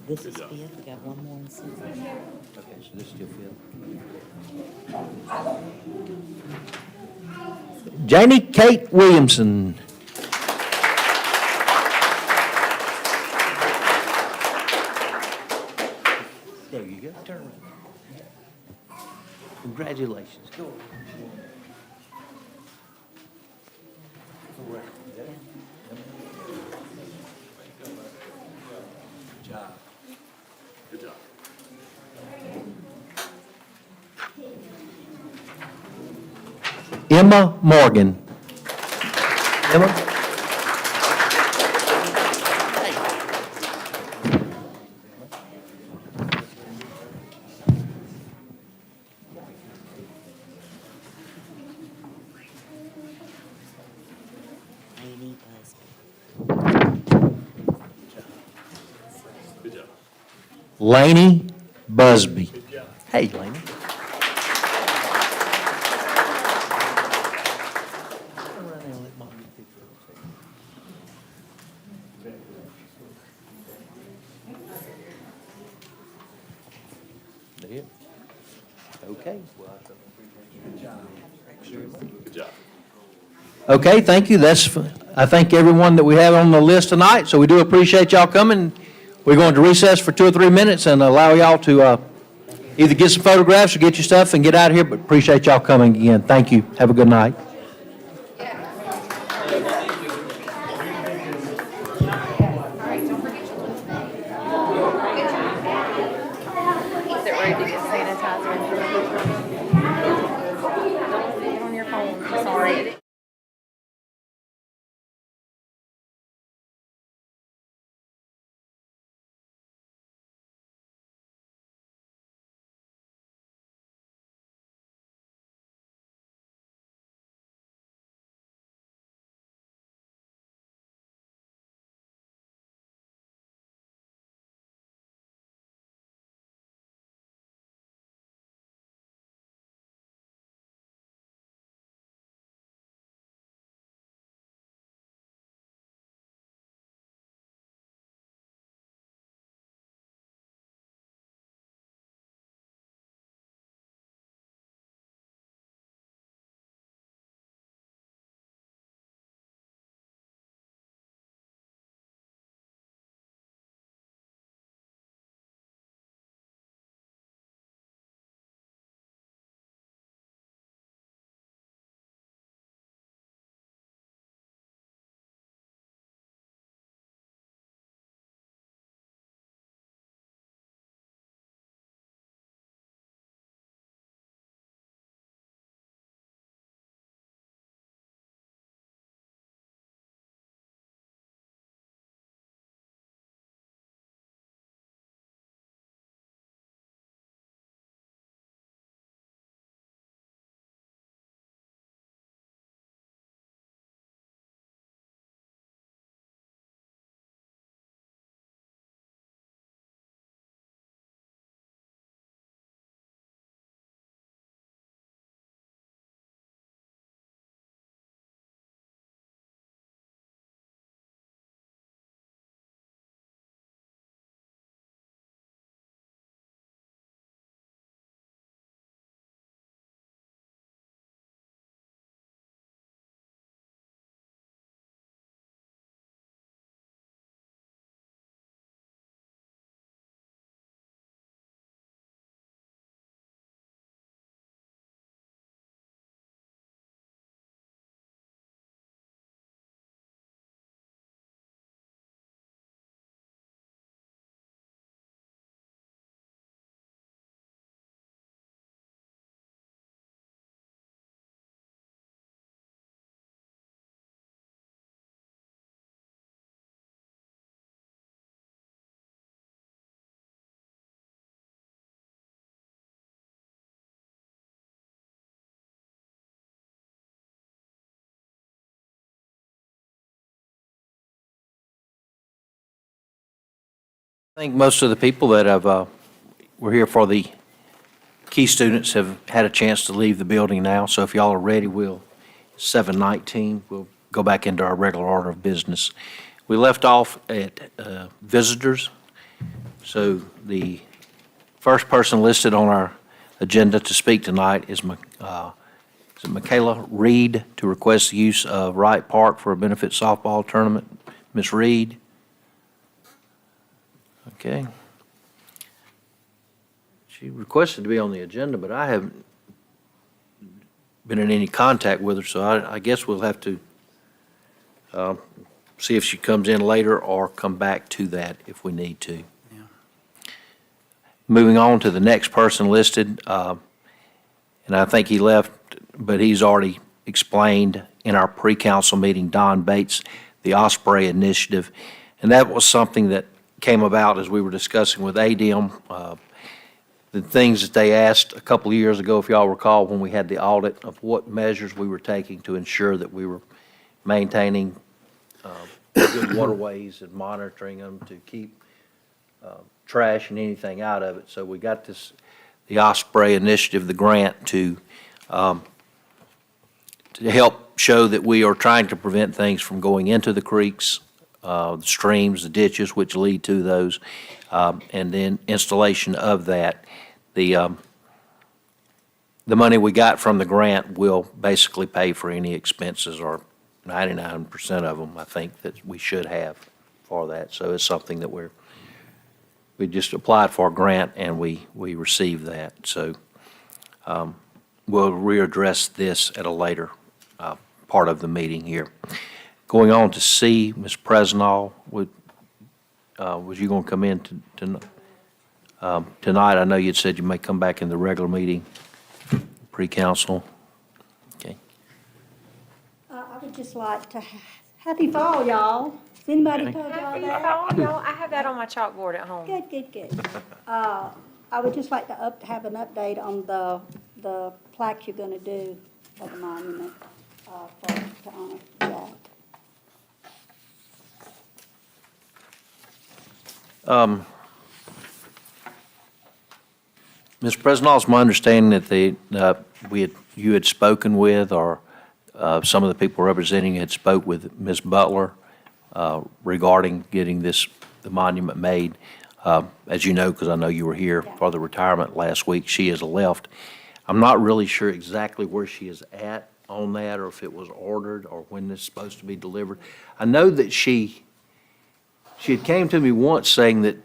This is fifth, we got one more in sixth. Okay, so this is still filled. Janie Kate Williamson. There you go. Turn around. Congratulations. Go. Good job. Good job. Emma Morgan. Emma? Hey. Laney Busby. Hey, Laney. There. Okay. Good job. Okay, thank you. I thank everyone that we have on the list tonight, so we do appreciate y'all coming. We're going to recess for 2 or 3 minutes and allow y'all to either get some photographs or get your stuff and get out of here, but appreciate y'all coming again. Thank you. Have a good night. Is it rude to get sanitizer? Get on your phone, I'm sorry. I think most of the people that were here for the key students have had a chance to leave the building now, so if y'all are ready, 7:19, we'll go back into our regular order of business. We left off at visitors, so the first person listed on our agenda to speak tonight is Michaela Reed to request the use of Wright Park for a benefit softball tournament. Ms. Reed? Okay. She requested to be on the agenda, but I haven't been in any contact with her, so I guess we'll have to see if she comes in later or come back to that if we need to. Moving on to the next person listed, and I think he left, but he's already explained in our pre-council meeting, Don Bates, the Osprey Initiative, and that was something that came about as we were discussing with ADM, the things that they asked a couple of years ago, if y'all recall, when we had the audit of what measures we were taking to ensure that we were maintaining good waterways and monitoring them to keep trash and anything out of it. So we got this, the Osprey Initiative, the grant to help show that we are trying to prevent things from going into the creeks, the streams, the ditches which lead to those, and then installation of that. The money we got from the grant will basically pay for any expenses, or 99% of them, I think, that we should have for that. So it's something that we just applied for a grant and we received that. So we'll readdress this at a later part of the meeting here. Going on to C, Ms. Presnall, was you going to come in tonight? I know you'd said you may come back in the regular meeting, pre-council. Okay. I would just like to, happy fall, y'all. Has anybody told y'all Happy that? fall, y'all. I have that on my chalkboard at home. Good. I would just like to have an update on the plaque you're gonna do for the monument, to honor Jack. Ms. Presnall, it's my understanding that you had spoken with, or some of the people representing had spoke with Ms. Butler regarding getting the monument made. As you know, because I know you were here for the retirement last week, she has left. I'm not really sure exactly where she is at on that, or if it was ordered, or when it's supposed to be delivered. I know that she had came to me once saying that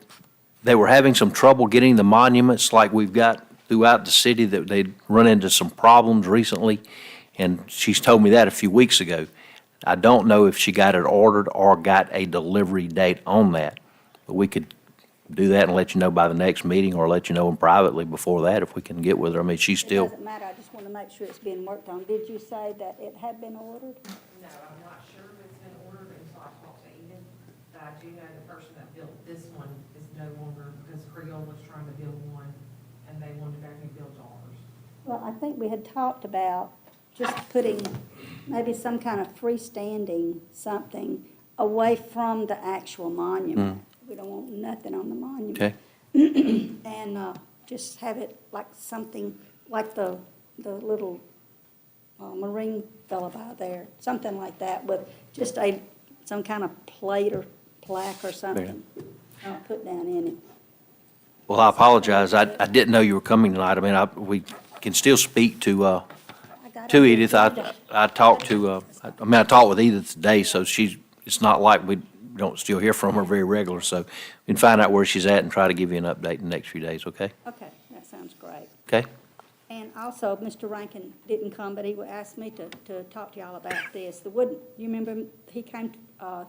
they were having some trouble getting the monuments like we've got throughout the city, that they'd run into some problems recently, and she's told me that a few weeks ago. I don't know if she got it ordered or got a delivery date on that, but we could do that and let you know by the next meeting, or let you know privately before that if we can get with her. I mean, she's still. It doesn't matter, I just want to make sure it's being worked on. Did you say that it had been ordered? No, I'm not sure if it's been ordered until I talk to Eden, but I do know the person that built this one is no longer, because Creole was trying to build one, and they wanted to go and build ours. Well, I think we had talked about just putting maybe some kind of freestanding something away from the actual monument. We don't want nothing on the monument. Okay. And just have it like something, like the little marine fella by there, something like that, with just some kind of plate or plaque or something put down in it. Well, I apologize. I didn't know you were coming tonight. I mean, we can still speak to Edith. I talked to, I talked with Edith today, so it's not like we don't still hear from her very regular. So we can find out where she's at and try to give you an update in the next few days, okay? Okay, that sounds great. Okay? And also, Mr. Rankin didn't come, but he asked me to talk to y'all about this. You remember, he came a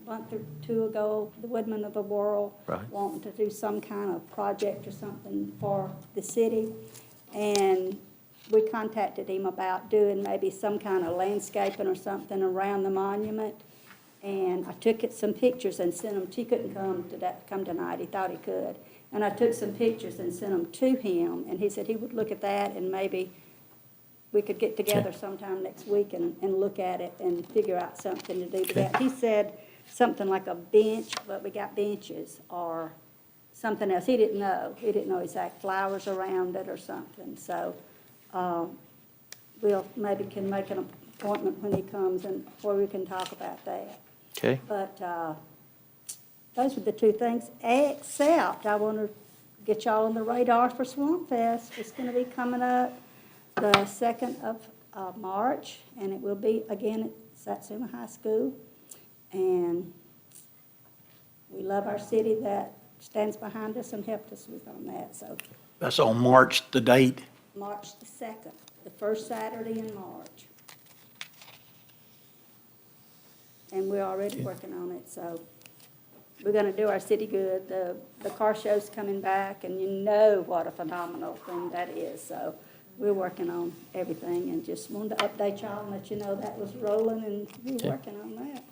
month or two ago, the Woodman of the World, Right. wanting to do some kind of project or something for the city. And we contacted him about doing maybe some kind of landscaping or something around the monument. And I took some pictures and sent them. He couldn't come tonight. He thought he could. And I took some pictures and sent them to him. And he said he would look at that, and maybe we could get together sometime next week and look at it and figure out something to do with that. He said something like a bench, but we got benches, or something else. He didn't know. He didn't know exact flowers around it or something. So we'll maybe can make an appointment when he comes and where we can talk about that. Okay. But those are the two things, except I want to get y'all on the radar for Swamp Fest. It's going to be coming up the 2nd of March, and it will be again at Satsuma High School. And we love our city that stands behind us and helped us with on that. So That's on March, the date. March the 2nd, the first Saturday in March. And we're already working on it, so we're gonna do our city good. The car show's coming back, and you know what a phenomenal thing that is. So we're working on everything, and just wanted to update y'all and let you know that was rolling, and we're working on that.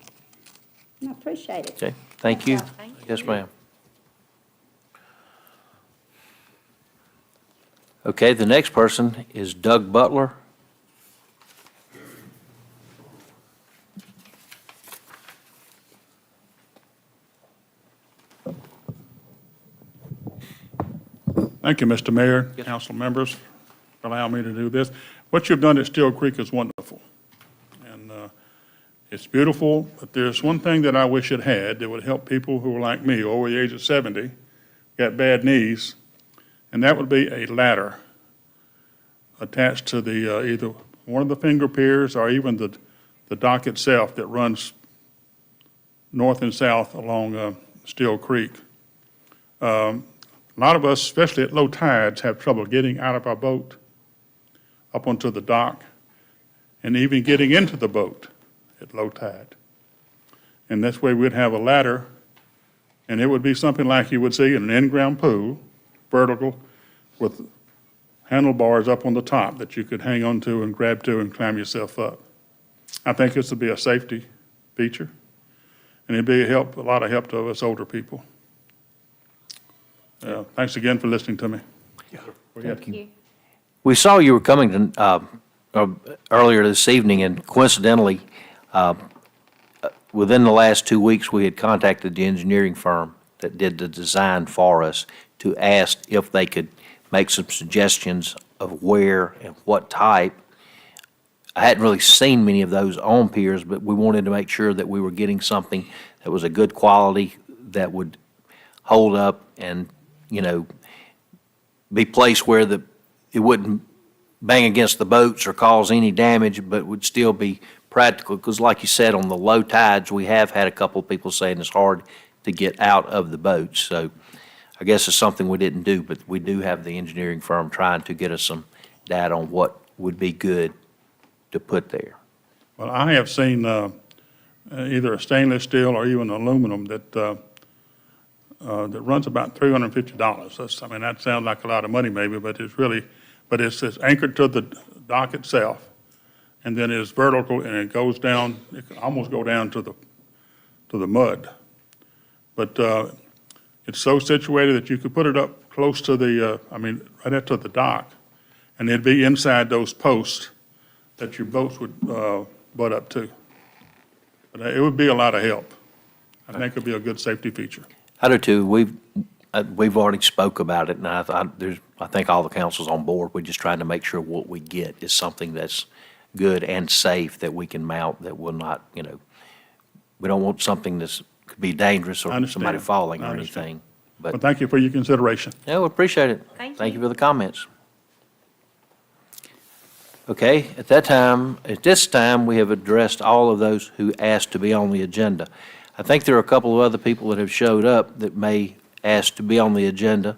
And I appreciate it. Okay, thank you. Thank Yes, ma'am. Okay, the next person is Doug Butler. Thank you, Mr. Mayor, council members, for allowing me to do this. What you've done at Steel Creek is wonderful. And it's beautiful, but there's one thing that I wish it had that would help people who are like me, over the age of 70, got bad knees, and that would be a ladder attached to the, either one of the finger piers or even the dock itself that runs north and south along Steel Creek. A lot of us, especially at low tides, have trouble getting out of our boat up onto the dock and even getting into the boat at low tide. And this way we'd have a ladder, and it would be something like you would see in an in-ground pool, vertical, with handlebars up on the top that you could hang onto and grab to and climb yourself up. I think this would be a safety feature, and it'd be a lot of help to us older people. Thanks again for listening to me. Thank you. We saw you were coming earlier this evening, and coincidentally, within the last 2 weeks, we had contacted the engineering firm that did the design for us to ask if they could make some suggestions of where and what type. I hadn't really seen many of those on piers, but we wanted to make sure that we were getting something that was a good quality, that would hold up and, be placed where it wouldn't bang against the boats or cause any damage, but would still be practical. Because like you said, on the low tides, we have had a couple of people saying it's hard to get out of the boats. So I guess it's something we didn't do, but we do have the engineering firm trying to get us some data on what would be good to put there. Well, I have seen either a stainless steel or even aluminum that runs about $350. That sounds like a lot of money maybe, but it's anchored to the dock itself, and then it's vertical, and it goes down, it can almost go down to the mud. But it's so situated that you could put it up close to right up to the dock, and it'd be inside those posts that your boats would butt up to. But it would be a lot of help. I think it'd be a good safety feature. I do too. We've already spoke about it, and I think all the council's on board. We're just trying to make sure what we get is something that's good and safe that we can mount, that will not, we don't want something that could be dangerous or somebody falling or anything. Well, thank you for your consideration. Yeah, we appreciate it. Thank you for the comments. Okay, at this time, we have addressed all of those who asked to be on the agenda. I think there are a couple of other people that have showed up that may ask to be on the agenda.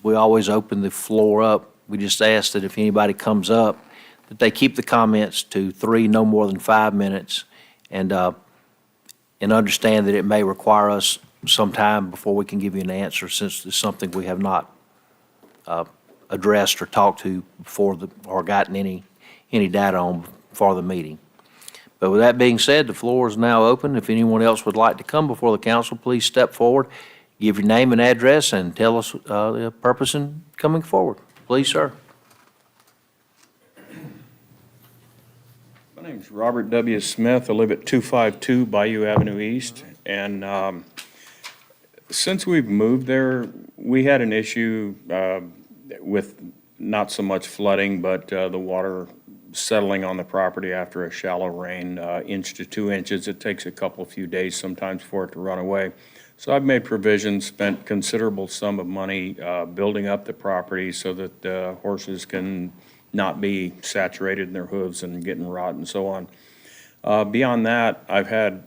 We always open the floor up. We just ask that if anybody comes up, that they keep the comments to 3, no more than 5 minutes, and understand that it may require us some time before we can give you an answer, since it's something we have not addressed or talked to before or gotten any data on for the meeting. But with that being said, the floor is now open. If anyone else would like to come before the council, please step forward, give your name and address, and tell us the purpose in coming forward. Please, sir. My name's Robert W. Smith. I live at 252 Bayou Avenue East. And since we've moved there, we had an issue with not so much flooding, but the water settling on the property after a shallow rain, 1 to 2 inches. It takes a few days sometimes for it to run away. So I've made provisions, spent considerable sum of money building up the property so that horses can not be saturated in their hooves and getting rot and so on. Beyond that, I've had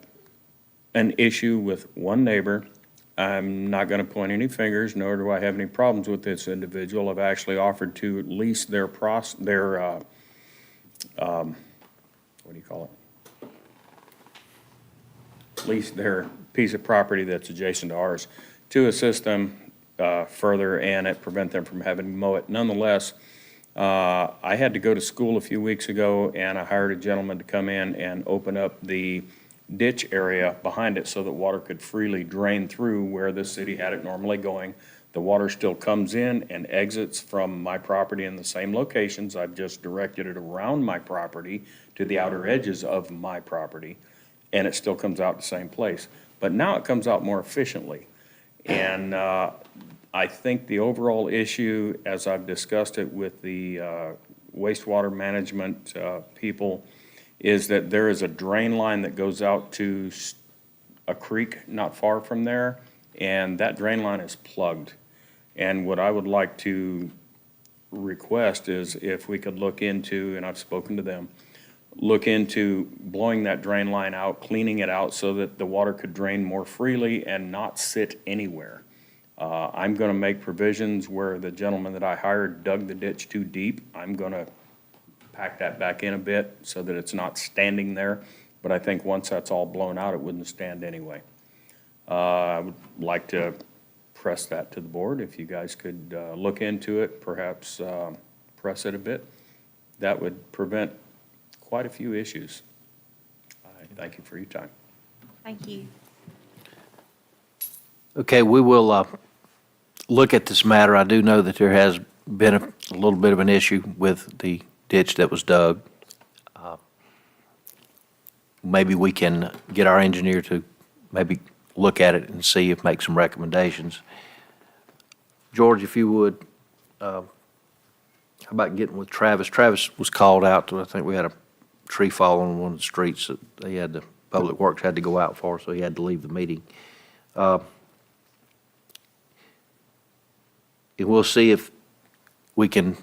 an issue with one neighbor. I'm not going to point any fingers, nor do I have any problems with this individual. I've actually offered to lease their lease their piece of property that's adjacent to ours to assist them further and prevent them from having to mow it. Nonetheless, I had to go to school a few weeks ago, and I hired a gentleman to come in and open up the ditch area behind it so that water could freely drain through where the city had it normally going. The water still comes in and exits from my property in the same locations. I've just directed it around my property to the outer edges of my property, and it still comes out the same place. But now it comes out more efficiently. And I think the overall issue, as I've discussed it with the wastewater management people, is that there is a drain line that goes out to a creek not far from there, and that drain line is plugged. And what I would like to request is if we could look into, and I've spoken to them, look into blowing that drain line out, cleaning it out so that the water could drain more freely and not sit anywhere. I'm going to make provisions where the gentleman that I hired dug the ditch too deep. I'm going to pack that back in a bit so that it's not standing there. But I think once that's all blown out, it wouldn't stand anyway. I would like to press that to the board. If you guys could look into it, perhaps press it a bit, that would prevent quite a few issues. I thank you for your time. Thank you. Okay, we will look at this matter. I do know that there has been a little bit of an issue with the ditch that was dug. Maybe we can get our engineer to maybe look at it and see if, make some recommendations. George, if you would, how about getting with Travis? Travis was called out to, I think we had a tree fall on one of the streets that they had, the Public Works had to go out for, so he had to leave the meeting. And we'll see if we can,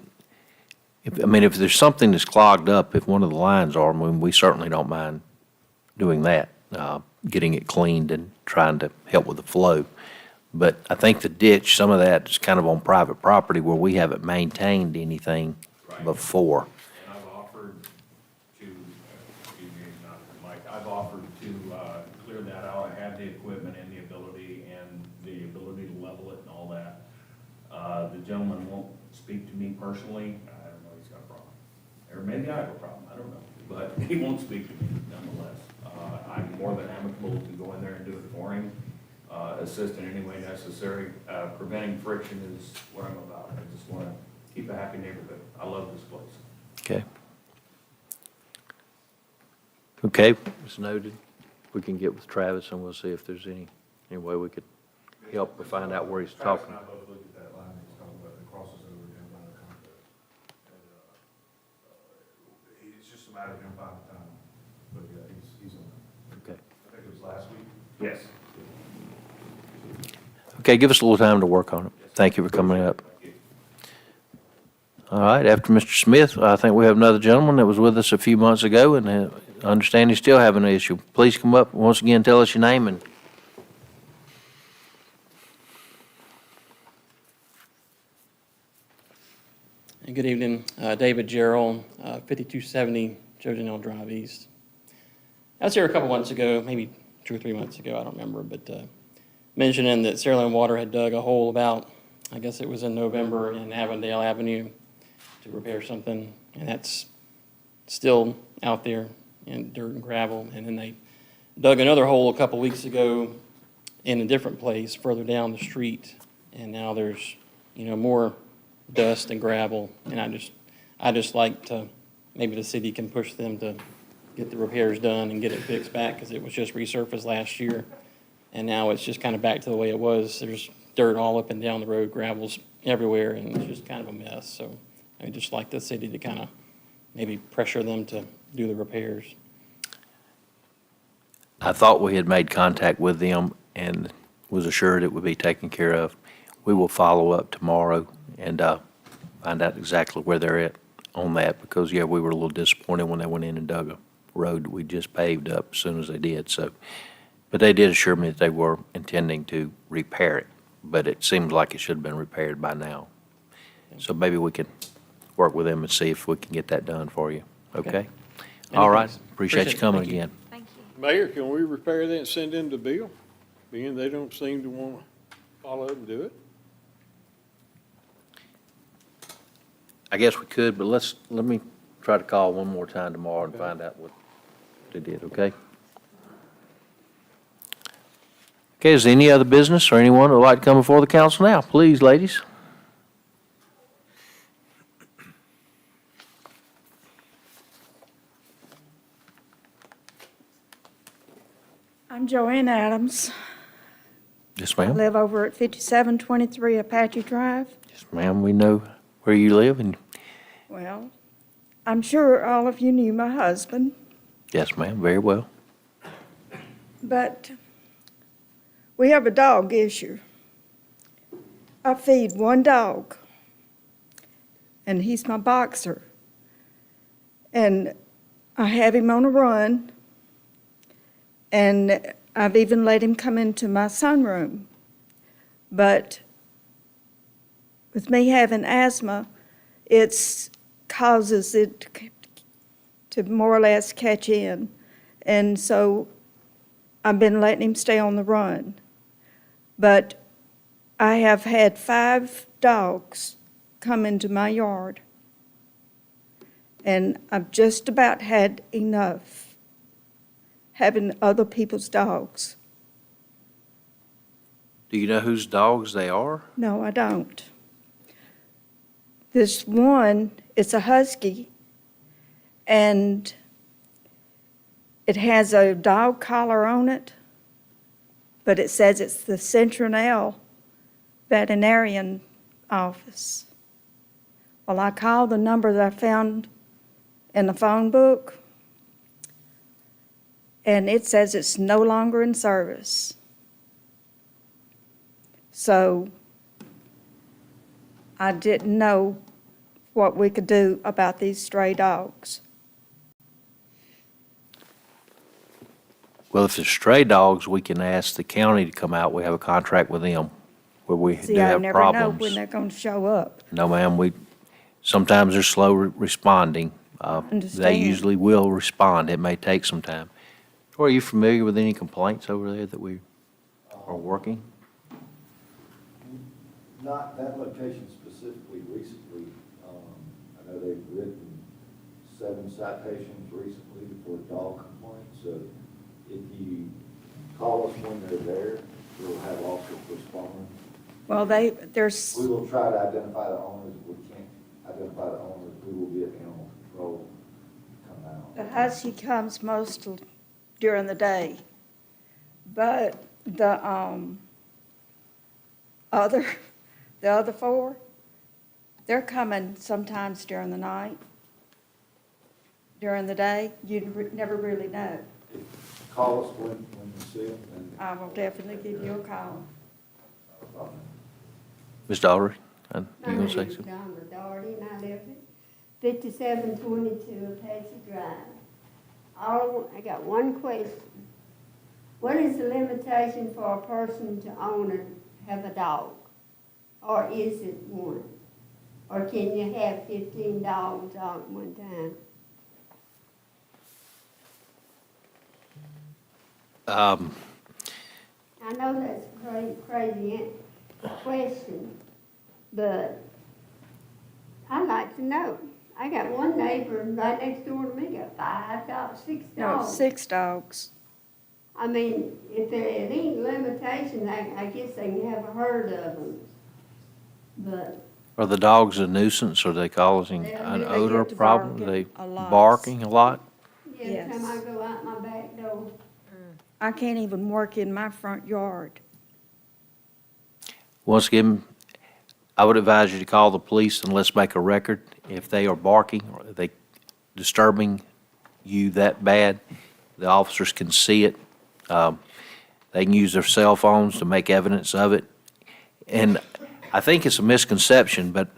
if there's something that's clogged up, if one of the lines are, I mean, we certainly don't mind doing that, getting it cleaned and trying to help with the flow. But I think the ditch, some of that is kind of on private property where we haven't maintained anything before. And I've offered to, excuse me, not Mike, I've offered to clear that out. I have the equipment and the ability to level it and all that. The gentleman won't speak to me personally. I don't know, he's got a problem. Or maybe I have a problem, I don't know. But he won't speak to me nonetheless. I'm more than amicable to go in there and do it for him, assist in any way necessary. Preventing friction is what I'm about. I just want to keep a happy neighborhood. I love this place. Okay. Okay, it's noted. We can get with Travis and we'll see if there's any way we could help or find out where he's talking. Travis and I both looked at that line, he's talking about it crosses over down by the condo. And, it's just a matter of him finding time, but yeah, he's on it. Okay. I think it was last week. Yes. Okay, give us a little time to work on it. Thank you for coming up. All right, after Mr. Smith, I think we have another gentleman that was with us a few months ago, and I understand he's still having an issue. Please come up, once again, tell us your name and... Good evening, David Gerald, 5270 Josenell Drive East. I was here a couple months ago, maybe 2 or 3 months ago, I don't remember, but mentioning that Saraland Water had dug a hole about, I guess it was in November in Avondale Avenue to repair something, and that's still out there in dirt and gravel. And then they dug another hole a couple weeks ago in a different place further down the street, and now there's, more dust and gravel, and I just like to, maybe the city can push them to get the repairs done and get it fixed back, because it was just resurfaced last year, and now it's just kind of back to the way it was. There's dirt all up and down the road, gravel's everywhere, and it's just kind of a mess. So I'd just like the city to kind of maybe pressure them to do the repairs. I thought we had made contact with them and was assured it would be taken care of. We will follow up tomorrow and find out exactly where they're at on that, because, yeah, we were a little disappointed when they went in and dug a road that we just paved up as soon as they did. So, but they did assure me that they were intending to repair it, but it seems like it should have been repaired by now. So maybe we can work with them and see if we can get that done for you, okay? All right, appreciate you coming again. Thank you. Mayor, can we repair that and send in the bill? Being they don't seem to want to follow up and do it? I guess we could, but let me try to call one more time tomorrow and find out what they did, okay? Okay, is there any other business or anyone who would like to come before the council now? Please, ladies. I'm Joanne Adams, Yes, I ma'am. live over at 5723 Apache Drive. Yes, ma'am, we know where you live, and Well, I'm sure all of you knew my husband, yes, ma'am, very well. but we have a dog issue. I feed one dog, and he's my boxer. And I have him on a run, and I've even let him come into my sunroom. But with me having asthma, it causes it to more or less catch in. And so I've been letting him stay on the run. But I have had 5 dogs come into my yard. And I've just about had enough having other people's dogs. Do you know whose dogs they are? No, I don't. This one, it's a husky, and it has a dog collar on it, but it says it's the Centronel veterinarian office. Well, I called the number that I found in the phone book, and it says it's no longer in service. So I didn't know what we could do about these stray dogs. Well, if there's stray dogs, we can ask the county to come out. We have a contract with them where we do See, I have never know when problems. they're going to show up. No, ma'am, sometimes they're slow responding. They Understand. usually will respond. It may take some time. Are you familiar with any complaints over there that we are working? Not that location specifically recently. I know they've written 7 citations recently for dog complaints. So if you call us when they're there, we'll have officers respond. Well, there's, We will try to identify the owners. If we can't identify the owners, we will get animal control to come out. the husky comes most during the day. But the other 4, they're coming sometimes during the night. During the day, you never really know. Call us when you see them. And I will definitely give you a call. Ms. Daugherty, you My going to say name is something? Donna Doherty, and I live at 5722 Apache Drive. I got one question. What is the limitation for a person to own and have a dog? Or is it one? Or can you have 15 dogs all at one time? I know that's a crazy question, but I'd like to know. I got one neighbor right next door to me, got 5 dogs, 6 No, dogs. 6 dogs. I mean, if there ain't limitations, I guess they can have a herd of them. But Are the dogs a nuisance? Are they causing They an get odor to problem? barking Are they a lot. barking a lot? every time I Yes. go out my back door, I can't even work in my front yard. Once again, I would advise you to call the police and let's make a record. If they are barking or they disturbing you that bad, the officers can see it. They can use their cell phones to make evidence of it. And I think it's a misconception, but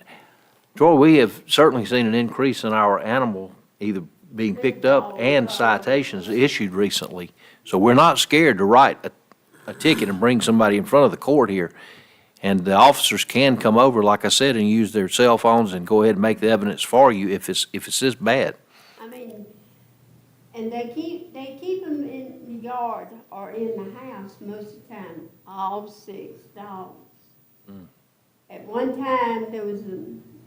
Troy, we have certainly seen an increase in our animal either being picked up and citations issued recently. So we're not scared to write a ticket and bring somebody in front of the court here. And the officers can come over, like I said, and use their cell phones and go ahead and make the evidence for you if it's this bad. I mean, and they keep them in the yard or in the house most of the time, all 6 dogs. At one time, there was a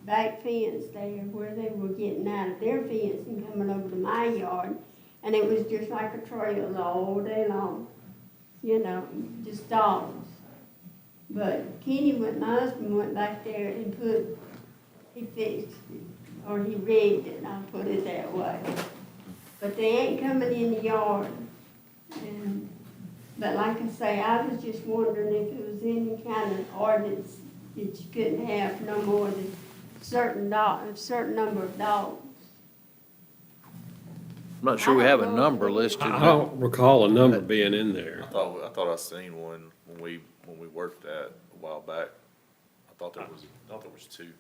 back fence there where they were getting out of their fence and coming over to my yard, and it was just like a trail all day long, just dogs. But Kenny my husband went back there and he fixed it, or he rigged it, I'll put it that way. But they ain't coming in the yard, and But like I say, I was just wondering if it was any kind of ordinance that you couldn't have no more than a certain number of dogs. I'm not sure we have a number listed. I don't recall a number being in there. I thought I seen one when we worked at a while back. I thought there was two.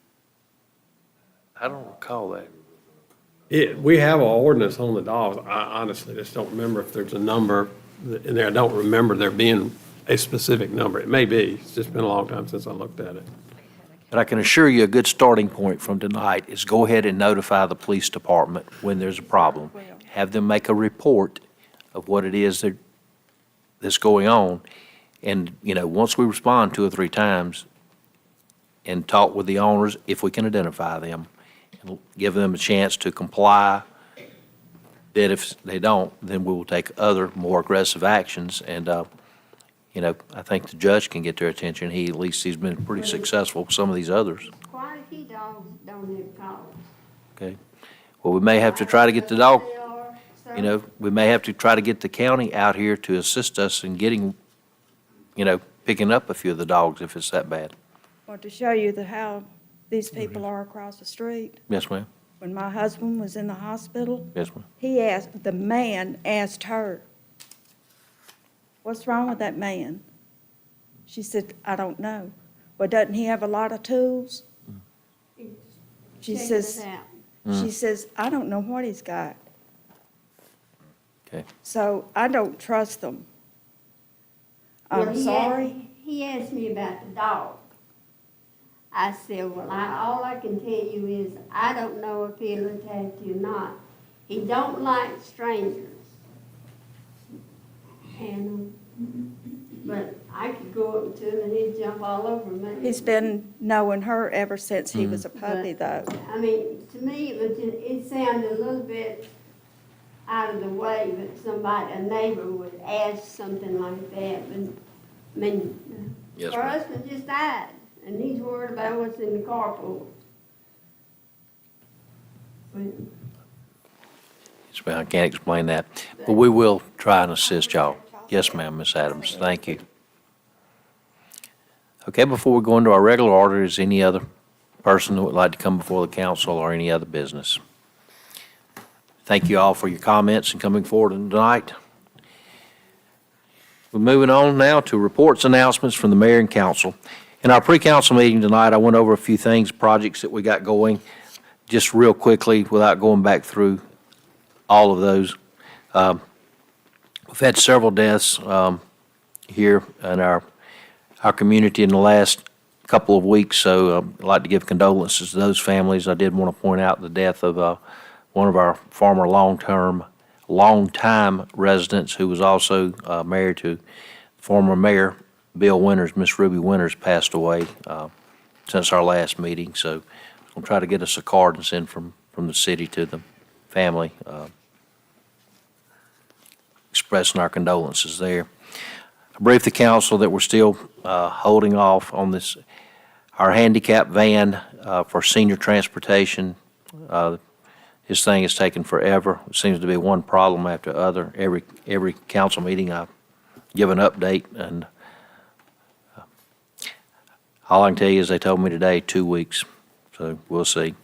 I don't recall that. We have an ordinance on the dogs. I honestly just don't remember if there's a number in there. I don't remember there being a specific number. It may be. It's just been a long time since I looked at it. But I can assure you a good starting point from tonight is go ahead and notify the police department when there's a problem. Have them make a report of what it is that's going on. And, once we respond 2 or 3 times and talk with the owners, if we can identify them, and give them a chance to comply, that if they don't, then we will take other more aggressive actions. And, I think the judge can get their attention. At least he's been pretty successful with some of these others. Quite a few dogs don't have collars. Okay. Well, we may have to try to get the dog, we may have to try to get the county out here to assist us in getting, picking up a few of the dogs if it's that bad. Or to show you how these people are across the street. Yes, ma'am. When my husband was in the hospital, Yes, ma'am. the man asked her, "What's wrong with that man?" She said, "I don't know." "Well, doesn't he have a lot of tools?" She Checking says, it out. she says, "I don't know what he's got." Okay. So I don't trust them. Well, I'm sorry. He asked me about the dog. I said, well, all I can tell you is, I don't know if he'll attack you or not. He don't like strangers. And, but I could go up to him and he'd jump all over me. He's been knowing her ever since he was a puppy, though. I mean, to me, it sounded a little bit out of the way, but a neighbor would ask something like that. But, I mean, Yes, her ma'am. husband just died, and he's worried about what's in the carport. Yes, ma'am. I can't explain that, but we will try and assist y'all. Yes, ma'am, Miss Adams. Thank you. Okay, before we go into our regular order, is any other person who would like to come before the council or any other business? Thank you all for your comments and coming forward tonight. We're moving on now to reports, announcements from the mayor and council. In our pre-council meeting tonight, I went over a few things, projects that we got going, just real quickly without going back through all of those. We've had several deaths here in our community in the last couple of weeks, so I'd like to give condolences to those families. I did want to point out the death of one of our former long-time residents who was also married to former mayor Bill Winters. Miss Ruby Winters passed away since our last meeting, so I'm going to try to get us a card and send from the city to the family, expressing our condolences there. I briefed the council that we're still holding off on our handicap van for senior transportation. This thing has taken forever. It seems to be one problem after other. Every council meeting, I give an update, and all I can tell you is they told me today 2 weeks, so we'll see.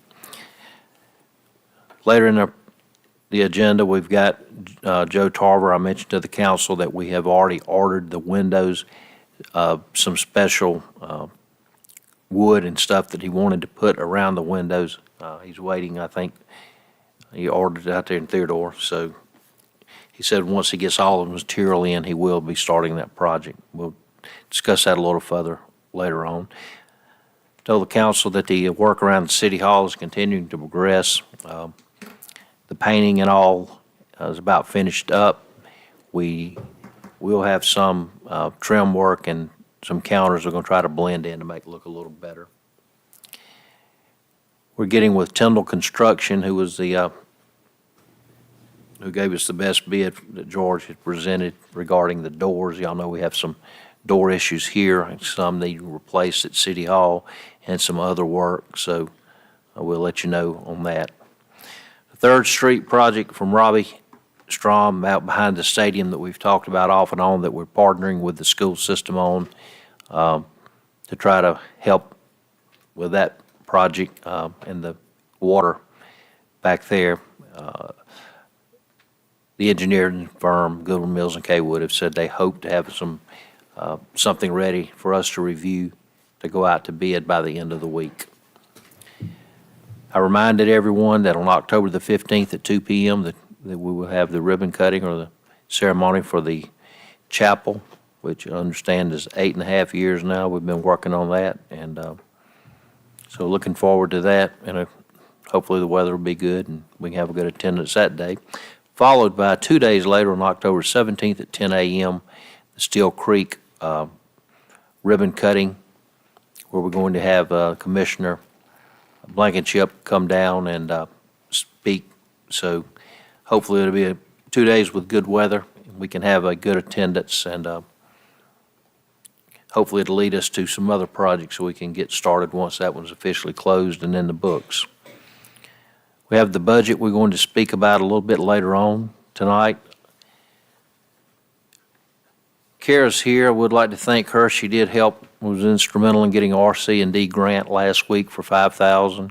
Later in the agenda, we've got Joe Tarver. I mentioned to the council that we have already ordered the windows, some special wood and stuff that he wanted to put around the windows. He's waiting, I think. He ordered it out there in Theodore, so he said once he gets all of the material in, he will be starting that project. We'll discuss that a little further later on. Told the council that the work around the city hall is continuing to progress. The painting and all is about finished up. We will have some trim work and some counters we're going to try to blend in to make it look a little better. We're getting with Tyndall Construction, who was who gave us the best bid that George had presented regarding the doors. Y'all know we have some door issues here, and some need replaced at City Hall, and some other work, so we'll let you know on that. The 3rd Street project from Robbie Strom out behind the stadium that we've talked about off and on, that we're partnering with the school system on, to try to help with that project, and the water back there. The engineering firm, Goodwin Mills and Kaywood, have said they hope to have something ready for us to review to go out to bid by the end of the week. I reminded everyone that on October the 15th at 2 p.m. that we will have the ribbon cutting or the ceremony for the chapel, which I understand is 8.5 years now. We've been working on that, and so looking forward to that, and hopefully the weather will be good and we can have a good attendance that day. Followed by 2 days later on October 17th at 10 a.m., the Steel Creek ribbon cutting, where we're going to have Commissioner Blankenship come down and speak. So hopefully it'll be 2 days with good weather. We can have a good attendance, and hopefully it'll lead us to some other projects so we can get started once that one's officially closed and in the books. We have the budget we're going to speak about a little bit later on tonight. Kara's here. I would like to thank her. She did help, was instrumental in getting RC&D grant last week for $5,000.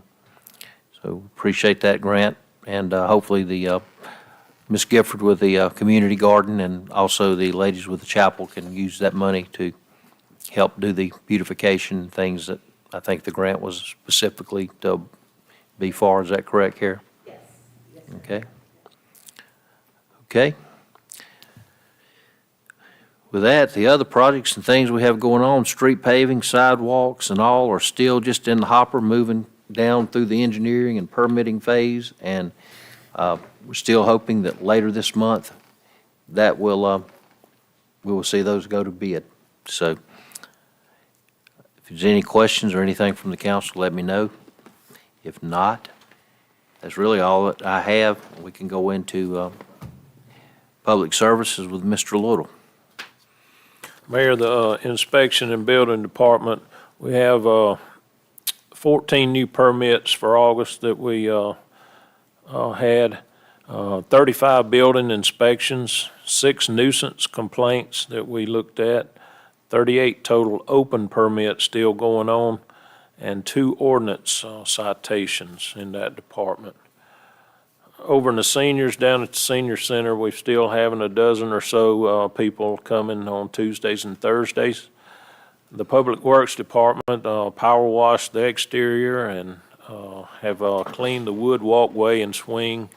So appreciate that grant. And hopefully the Ms. Gifford with the community garden and also the ladies with the chapel can use that money to help do the beautification things that I think the grant was specifically to be for. Is that correct, Kara? Yes. Okay. Okay. With that, the other projects and things we have going on, street paving, sidewalks, and all are still just in the hopper, moving down through the engineering and permitting phase. And we're still hoping that later this month that we will see those go to bid. So if there's any questions or anything from the council, let me know. If not, that's really all that I have. We can go into public services with Mr. Little. Mayor, the inspection and building department, we have 14 new permits for August that we had, 35 building inspections, 6 nuisance complaints that we looked at, 38 total open permits still going on, and 2 ordinance citations in that department. Over in the seniors, down at the senior center, we're still having a dozen or so people coming on Tuesdays and Thursdays. The Public Works Department power washed the exterior and have cleaned the wood walkway and swing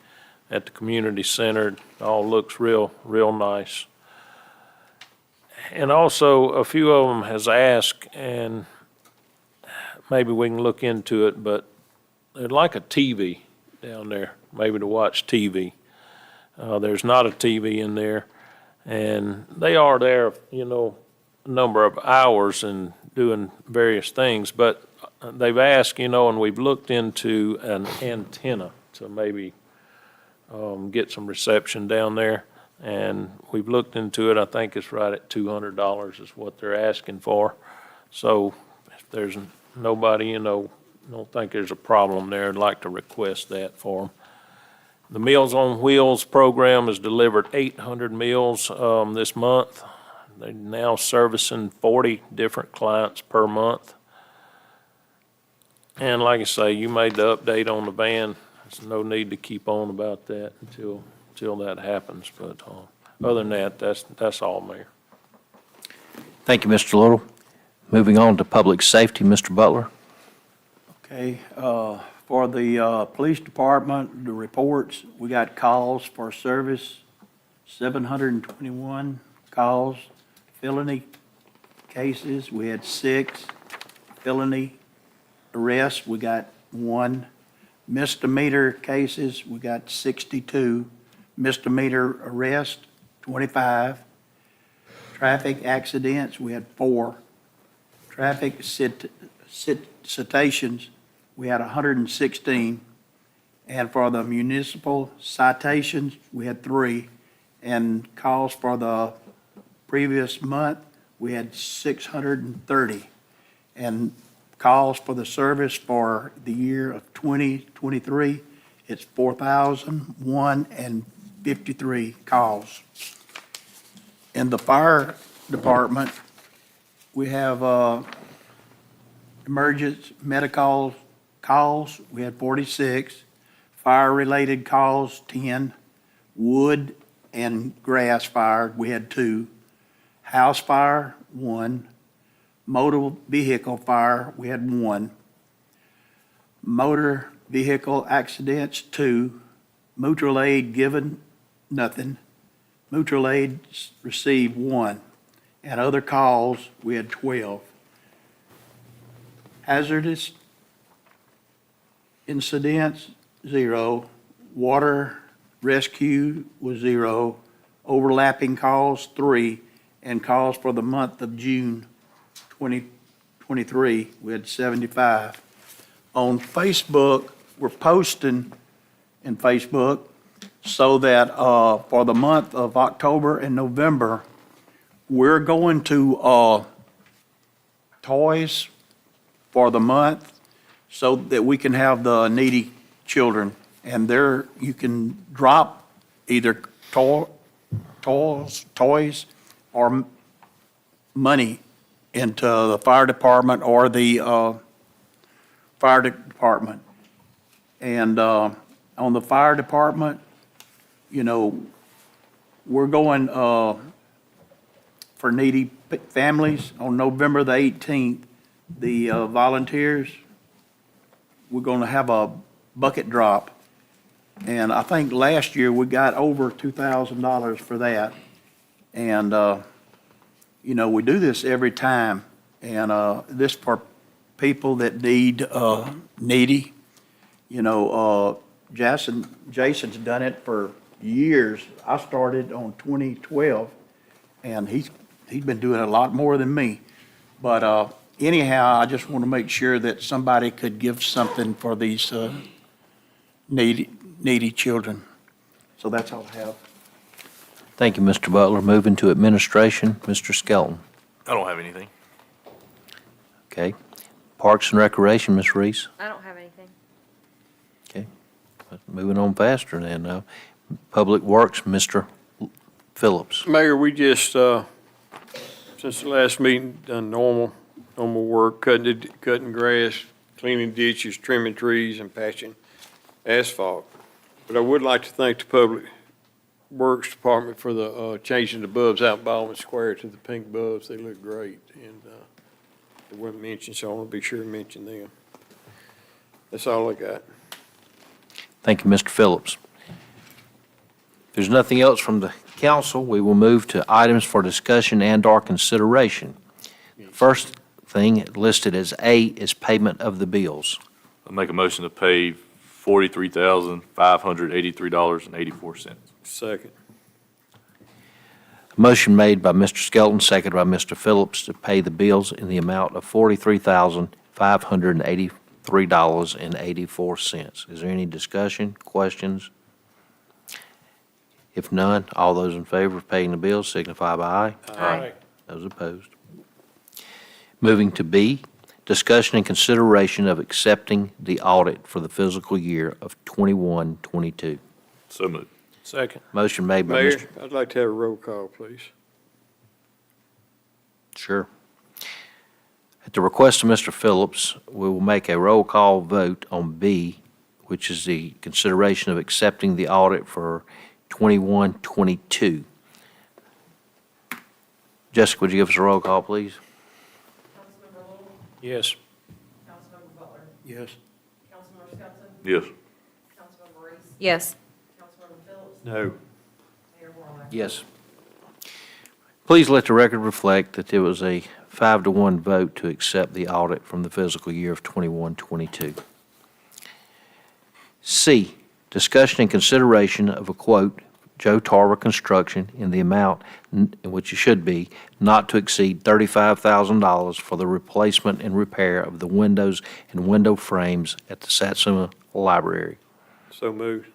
at the community center. It all looks real nice. And also, a few of them has asked, and maybe we can look into it, but they'd like a TV down there, maybe to watch TV. There's not a TV in there, and they are there, a number of hours and doing various things, but they've asked, and we've looked into an antenna to maybe get some reception down there, and we've looked into it. I think it's right at $200 is what they're asking for. So if there's nobody, don't think there's a problem there, I'd like to request that for them. The Meals on Wheels program has delivered 800 meals this month. They're now servicing 40 different clients per month. And like I say, you made the update on the van. There's no need to keep on about that until that happens. But other than that, that's all, Mayor. Thank you, Mr. Little. Moving on to public safety, Mr. Butler. Okay, for the police department, the reports, we got calls for service, 721 calls. Felony cases, we had 6. Felony arrests, we got 1. Misdemeanor cases, we got 62. Misdemeanor arrest, 25. Traffic accidents, we had 4. Traffic citations, we had 116. And for the municipal citations, we had 3. And calls for the previous month, we had 630. And calls for the service for the year of 2023, it's 4,001, and 53 calls. In the fire department, we have emergency medical calls, we had 46. Fire-related calls, 10. Wood and grass fire, we had 2. House fire, 1. Motor vehicle fire, we had 1. Motor vehicle accidents, 2. Mutual aid given, nothing. Mutual aid received, 1. And other calls, we had 12. Hazardous incidents, 0. Water rescue was 0. Overlapping calls, 3. And calls for the month of June 2023, we had 75. On Facebook, we're posting in Facebook so that for the month of October and November, we're going to toys for the month so that we can have the needy children. And there, you can drop either toys or money into the fire department or the fire department. And on the fire department, you know, we're going for needy families on November the 18th. The volunteers, we're going to have a bucket drop. And I think last year we got over $2,000 for that. And, you know, we do this every time. And this for people that need, needy. You know, Jason's done it for years. I started on 2012, and he's been doing a lot more than me. But anyhow, I just want to make sure that somebody could give something for these needy children. So that's all I have. Thank you, Mr. Butler. Moving to administration, Mr. Skelton. I don't have anything. Okay. Parks and Recreation, Ms. Reese. I don't have anything. Okay. Moving on faster then. Public Works, Mr. Phillips. Mayor, we just, since the last meeting, done normal work, cutting grass, cleaning ditches, trimming trees, and patching asphalt. But I would like to thank the Public Works Department for the changing the bulbs out in Baldwin Square to the pink bulbs. They look great, and they weren't mentioned, so I want to be sure to mention them. That's all I got. Thank you, Mr. Phillips. If there's nothing else from the council, we will move to items for discussion and/or consideration. The first thing listed as A is payment of the bills. I'll make a motion to pay $43,583.84. Second. A motion made by Mr. Skelton, seconded by Mr. Phillips to pay the bills in the amount of $43,583.84. Is there any discussion, questions? If none, all those in favor of paying the bills signify by aye. Aye. Those opposed. Moving to B, discussion and consideration of accepting the audit for the fiscal year of 21-22. So moved. Second. Motion made by Mayor, Mr. I'd like to have a roll call, please. Sure. At the request of Mr. Phillips, we will make a roll call vote on B, which is the consideration of accepting the audit for 21-22. Jessica, would you give us a roll call, please? Councilmember Lowell, Yes. Councilmember Butler, Yes. Councilmember Skelton, Yes. Councilmember Reese, Yes. Councilmember Phillips, No. Mayor Warlock. Yes. Please let the record reflect that there was a 5-1 vote to accept the audit from the fiscal year of 21-22. C, discussion and consideration of a quote, Joe Tarver Construction, in the amount, in which it should be, not to exceed $35,000 for the replacement and repair of the windows and window frames at the Satsuma Library. So moved.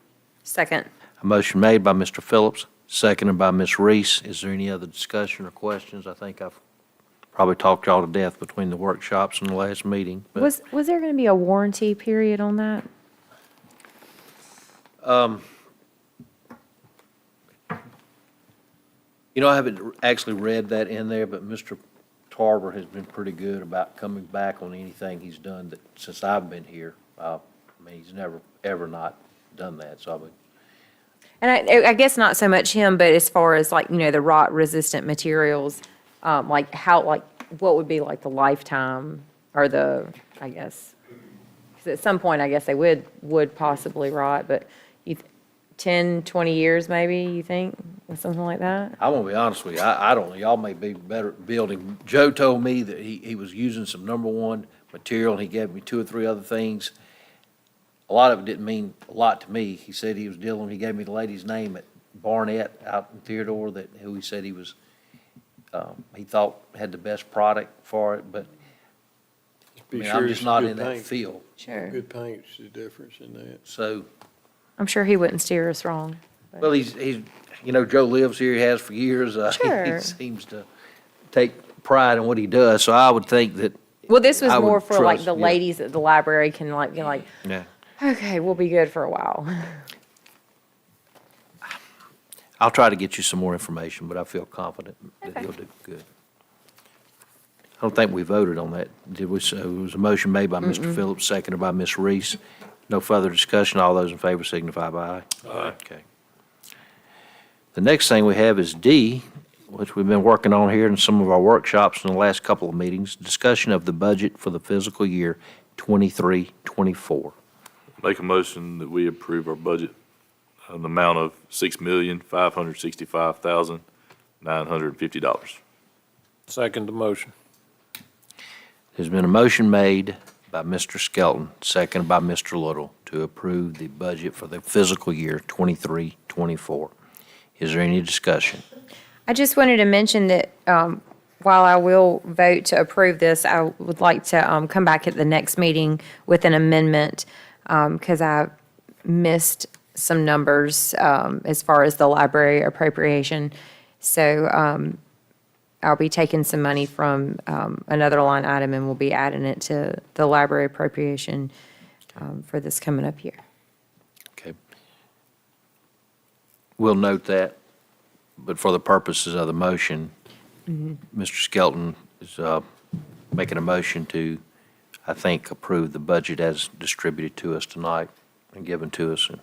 Second. A motion made by Mr. Phillips, seconded by Ms. Reese. Is there any other discussion or questions? I think I've probably talked y'all to death between the workshops and the last meeting. But, Was there going to be a warranty period on that? You know, I haven't actually read that in there, but Mr. Tarver has been pretty good about coming back on anything he's done that, since I've been here. I mean, he's never, ever not done that, so I would, And I guess not so much him, but as far as like, the rot-resistant materials, like what would be like the lifetime or I guess, because at some point, I guess they would possibly rot, but 10, 20 years maybe, you think, or something like that? I won't be honest with you, I don't know, y'all may be better at building. Joe told me that he was using some number one material, and he gave me 2 or 3 other things. A lot of it didn't mean a lot to me. He said he gave me the lady's name at Barnett out in Theodore, who he said he thought had the best product for it, but I mean, I'm just not in that field. Sure. Good paint's the difference in that. So, I'm sure he wouldn't steer us wrong. but- well, he's, Joe lives here, he has for years. Sure. He seems to take pride in what he does, so I would think that. Well, this was I would more for like trust, the yeah. ladies at the library can Yeah. okay, we'll be good for a while. I'll try to get you some more information, but I feel confident that he'll do good. I don't think we voted on that, did we? So it was a motion made by Mr. Phillips, seconded by Ms. Reese. No further discussion. All those in favor signify by aye. Aye. Okay. The next thing we have is D, which we've been working on here in some of our workshops in the last couple of meetings, discussion of the budget for the fiscal year 23-24. Make a motion that we approve our budget, an amount of $6,565,950. Second the motion. There's been a motion made by Mr. Skelton, seconded by Mr. Little, to approve the budget for the fiscal year 23-24. Is there any discussion? I just wanted to mention that while I will vote to approve this, I would like to come back at the next meeting with an amendment because I missed some numbers as far as the library appropriation. So I'll be taking some money from another line item and we'll be adding it to the library appropriation for this coming up year. Okay. We'll note that, but for the purposes of the motion, Mr. Skelton is making a motion to, I think, approve the budget as distributed to us tonight and given to us. And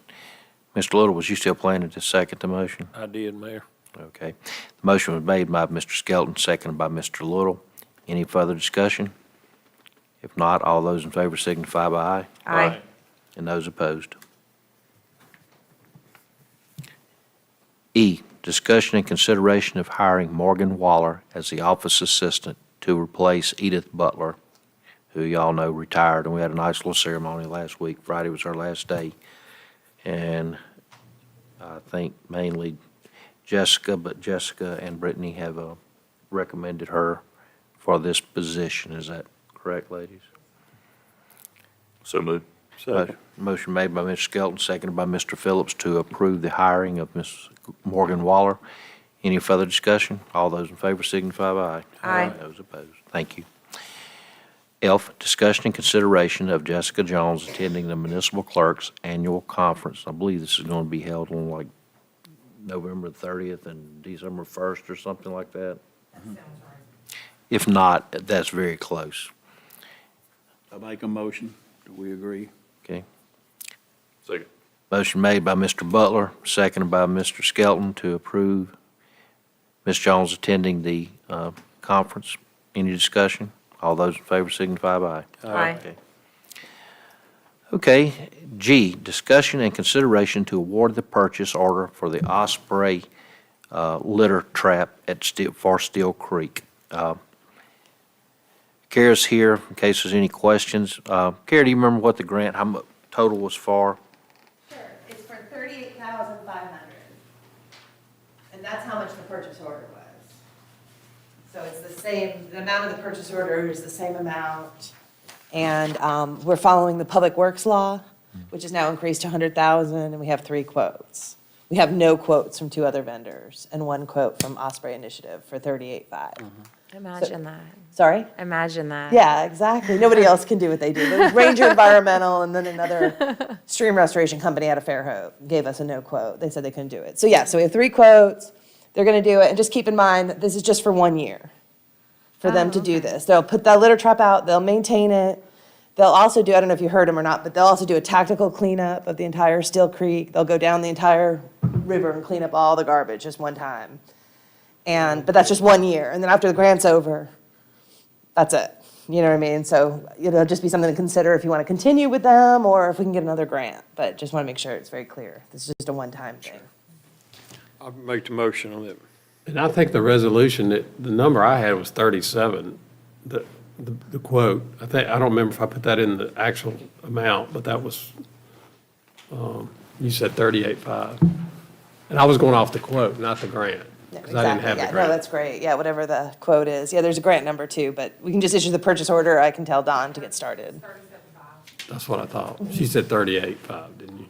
Mr. Little, was you still planning to second the motion? I did, Mayor. Okay. The motion was made by Mr. Skelton, seconded by Mr. Little. Any further discussion? If not, all those in favor signify by aye. Aye. And those opposed. E, discussion and consideration of hiring Morgan Waller as the office assistant to replace Edith Butler, who y'all know retired, and we had a nice little ceremony last week. Friday was her last day. And I think mainly Jessica, but Jessica and Brittany have recommended her for this position. Is that correct, ladies? So moved. Motion made by Mr. Skelton, seconded by Mr. Phillips to approve the hiring of Ms. Morgan Waller. Any further discussion? All those in favor signify by aye. Aye. Those opposed. Thank you. F, discussion and consideration of Jessica Jones attending the municipal clerk's annual conference. I believe this is going to be held on like November 30th and December 1st or something like that. Sounds right. If not, that's very close. I make a motion. Do we agree? Okay. Second. Motion made by Mr. Butler, seconded by Mr. Skelton to approve Ms. Jones attending the conference. Any discussion? All those in favor signify by aye. Aye. Okay, G, discussion and consideration to award the purchase order for the Osprey litter trap at for Steel Creek. Kara's here in case there's any questions. Kara, do you remember what the grant, how much total was for? Sure, it's for $38,500. And that's how much the purchase order was. So it's the same, the amount of the purchase order is the same amount. And we're following the Public Works Law, which is now increased to 100,000, and we have 3 quotes. We have no quotes from 2 other vendors, and 1 quote from Osprey Initiative for $38,500. Imagine that. Sorry? Imagine that. Yeah, exactly. Nobody else can do what they do. There's Ranger Environmental, and then another stream restoration company out of Fairhope gave us a no quote. They said they couldn't do it. So yeah, so we have 3 quotes. They're gonna do it, and just keep in mind, that this is just for 1 year for them to do this. They'll put that litter trap out, they'll maintain it. They'll also do, I don't know if you heard them or not, but they'll also do a tactical cleanup of the entire Still Creek. They'll go down the entire river and clean up all the garbage just one time. But that's just 1 year, and then after the grant's over, that's it. You know what I mean? So it'll just be something to consider if you want to continue with them, or if we can get another grant. But just want to make sure it's very clear. This is just a one-time thing. I'll make the motion on it. And I think the resolution, the number I had was 37, the quote. I don't remember if I put that in the actual amount, but that was, you said 38.5. And I was going off the quote, not the grant, because I didn't have the Yeah, grant. no, that's great. Yeah, whatever the quote is. Yeah, there's a grant number too, but we can just issue the purchase order. I can tell Don to get started. That's what I thought. She said 38.5, didn't you?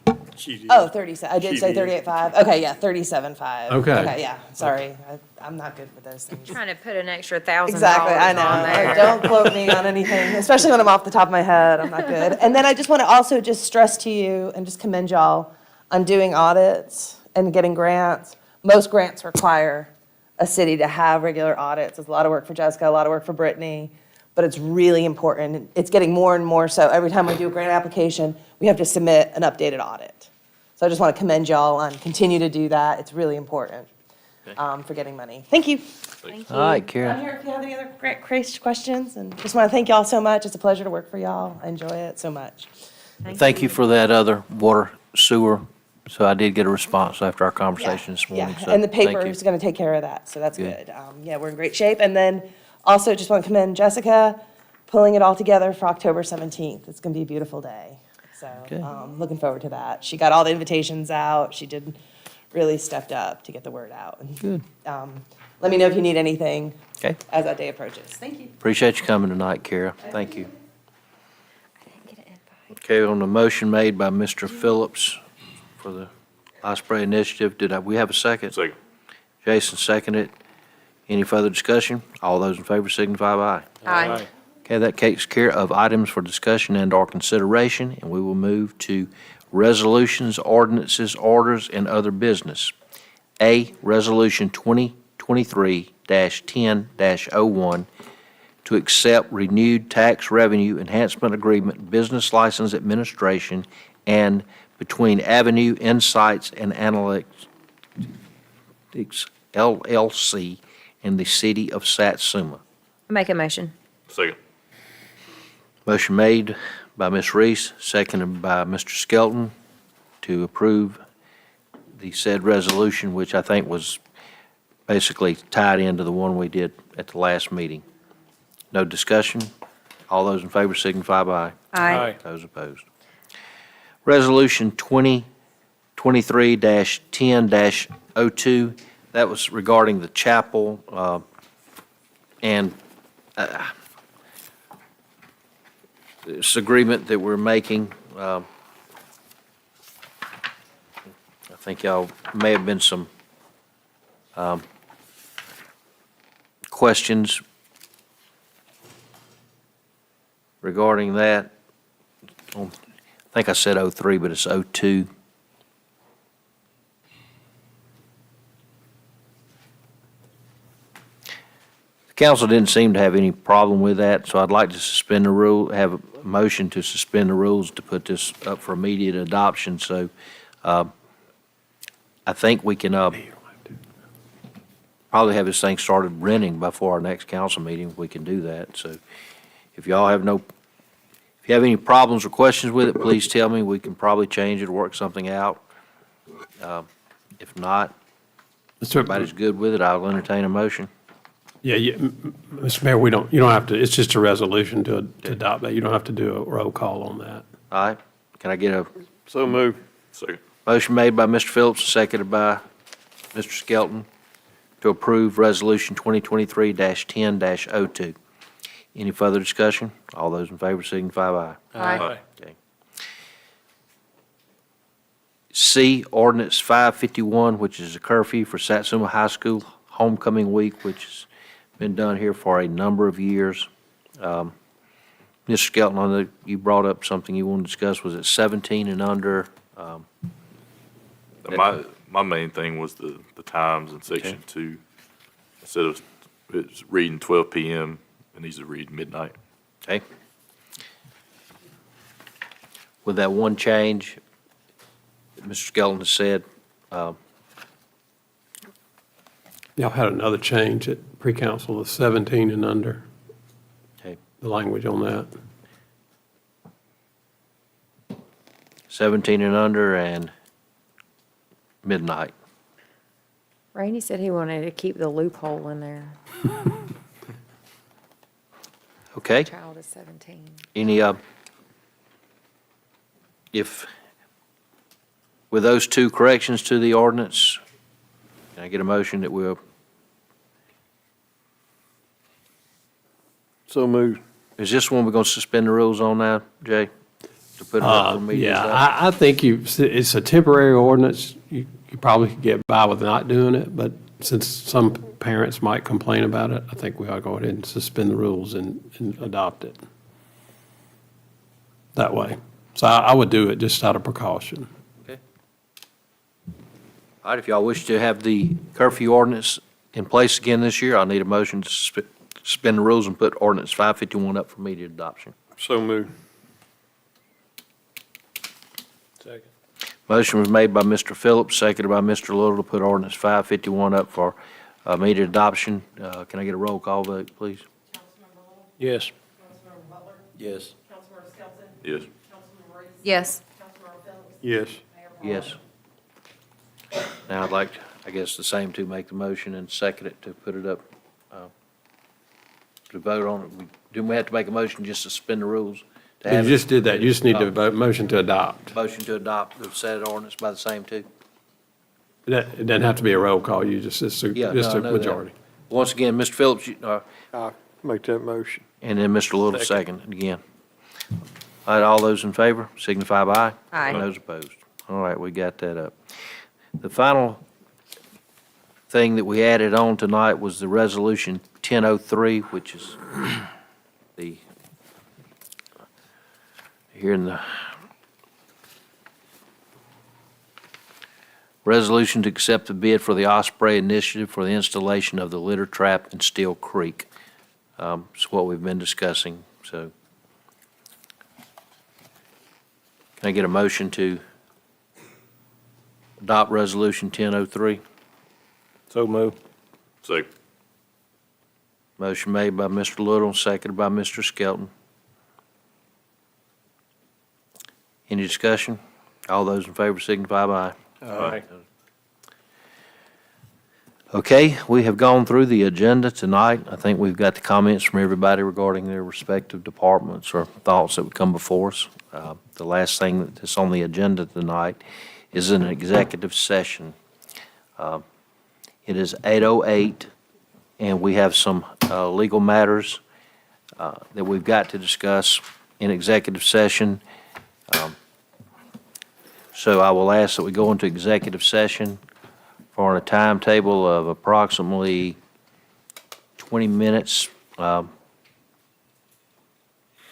Oh, 37, I did She say did. 38.5. Okay, yeah, 37.5. Okay. Yeah, sorry. I'm not good with those things. Trying to put an extra $1,000 Exactly, I on know. there. Don't quote me on anything, especially when I'm off the top of my head. I'm not good. And then I just want to also just stress to you and just commend y'all on doing audits and getting grants. Most grants require a city to have regular audits. It's a lot of work for Jessica, a lot of work for Brittany, but it's really important. It's getting more and more so. Every time we do a grant application, we have to submit an updated audit. So I just want to commend y'all on continue to do that. It's really important for getting money. Thank you. Thank you. All right, Karen. I'm here if you have any other great questions, and just want to thank y'all so much. It's a pleasure to work for y'all. I enjoy it so much. Thank you for that other water sewer. So I did get a response after our conversation this morning. Yeah, so and the thank paper you. is going to take care of that, so that's Good. good. Yeah, we're in great shape. And then also just want to commend Jessica pulling it all together for October 17th. It's going to be a beautiful day. So Okay. looking forward to that. She got all the invitations out. She did really stepped up to get the word out. And, Good. let me know if you need anything Okay. as that day approaches. Thank you. Appreciate you coming tonight, Kara. Thank you. Okay, on the motion made by Mr. Phillips for the Osprey Initiative, we have a second? Second. Jason seconded. Any further discussion? All those in favor signify by aye. Aye. Okay, that takes care of items for discussion and/or consideration, and we will move to resolutions, ordinances, orders, and other business. A, Resolution 2023-10-01, to accept renewed tax revenue enhancement agreement, business license administration, and between Avenue Insights and Analytics LLC and the City of Satsuma. Make a motion. Second. Motion made by Ms. Reese, seconded by Mr. Skelton to approve the said resolution, which I think was basically tied into the one we did at the last meeting. No discussion? All those in favor signify by aye. Aye. Those opposed. Resolution 2023-10-02, that was regarding the chapel, and this agreement that we're making. I think y'all may have been some questions regarding that. I think I said 03, but it's 02. The council didn't seem to have any problem with that, so I'd like to suspend the rule, have a motion to suspend the rules to put this up for immediate adoption. So I think we can probably have this thing started renting before our next council meeting, if we can do that. So if y'all have if you have any problems or questions with it, please tell me. We can probably change it or work something out. If not, if everybody's good with it, I'll entertain a motion. Yeah, Mr. Mayor, you don't have to, it's just a resolution to adopt that. You don't have to do a roll call on that. All right, can I get a So move. Second. motion made by Mr. Phillips, seconded by Mr. Skelton to approve Resolution 2023-10-02. Any further discussion? All those in favor signify by aye. Aye. Okay. C, Ordinance 551, which is a curfew for Satsuma High School Homecoming Week, which has been done here for a number of years. Mr. Skelton, I know you brought up something you want to discuss. Was it 17 and under? My main thing was the times in section 2. Instead of it's reading 12 PM, it needs to read midnight. Okay. With that one change, that Mr. Skelton has said, Y'all had another change at pre-council of 17 and under. Okay. The language on that. 17 and under and midnight. Randy said he wanted to keep the loophole in there. Okay? Child is 17. Any, with those two corrections to the ordinance, can I get a motion that we'll, So moved. is this one we're going to suspend the rules on now, Jay? To put it up for meetings? Yeah, I think it's a temporary ordinance. You probably could get by with not doing it, but since some parents might complain about it, I think we ought to go ahead and suspend the rules and adopt it that way. So I would do it just out of precaution. Okay. All right, if y'all wish to have the curfew ordinance in place again this year, I'll need a motion to suspend the rules and put ordinance 551 up for immediate adoption. So moved. Second. Motion was made by Mr. Phillips, seconded by Mr. Little to put ordinance 551 up for immediate adoption. Can I get a roll call vote, please? Yes. Councilmember Butler? Yes. Councilmember Skelton? Yes. Councilmember Reese? Yes. Councilmember Phillips? Yes. Mayor Parker? Yes. Now I'd like, I guess, the same to make the motion and second it to put it up, to vote on it. Didn't we have to make a motion just to suspend the rules? To You have just did that. You just need to Oh. vote, motion to adopt. Motion to adopt the said ordinance by the same two? It doesn't have to be a roll call. You just, it's Yeah, just no, I a know that. majority. Once again, Mr. Phillips, I'll make that motion. and then Mr. Little second again. All right, all those in favor signify by aye. Aye. Those opposed. All right, we got that up. The final thing that we added on tonight was the resolution 1003, which is the, here in the resolution to accept the bid for the Osprey Initiative for the installation of the litter trap in Steel Creek. It's what we've been discussing, so. Can I get a motion to adopt resolution 1003? So moved. Second. Motion made by Mr. Little, seconded by Mr. Skelton. Any discussion? All those in favor signify by aye. Aye. Okay, we have gone through the agenda tonight. I think we've got the comments from everybody regarding their respective departments or thoughts that would come before us. The last thing that's on the agenda tonight is an executive session. It is 8:08, and we have some legal matters that we've got to discuss in executive session. So I will ask that we go into executive session for a timetable of approximately 20 minutes.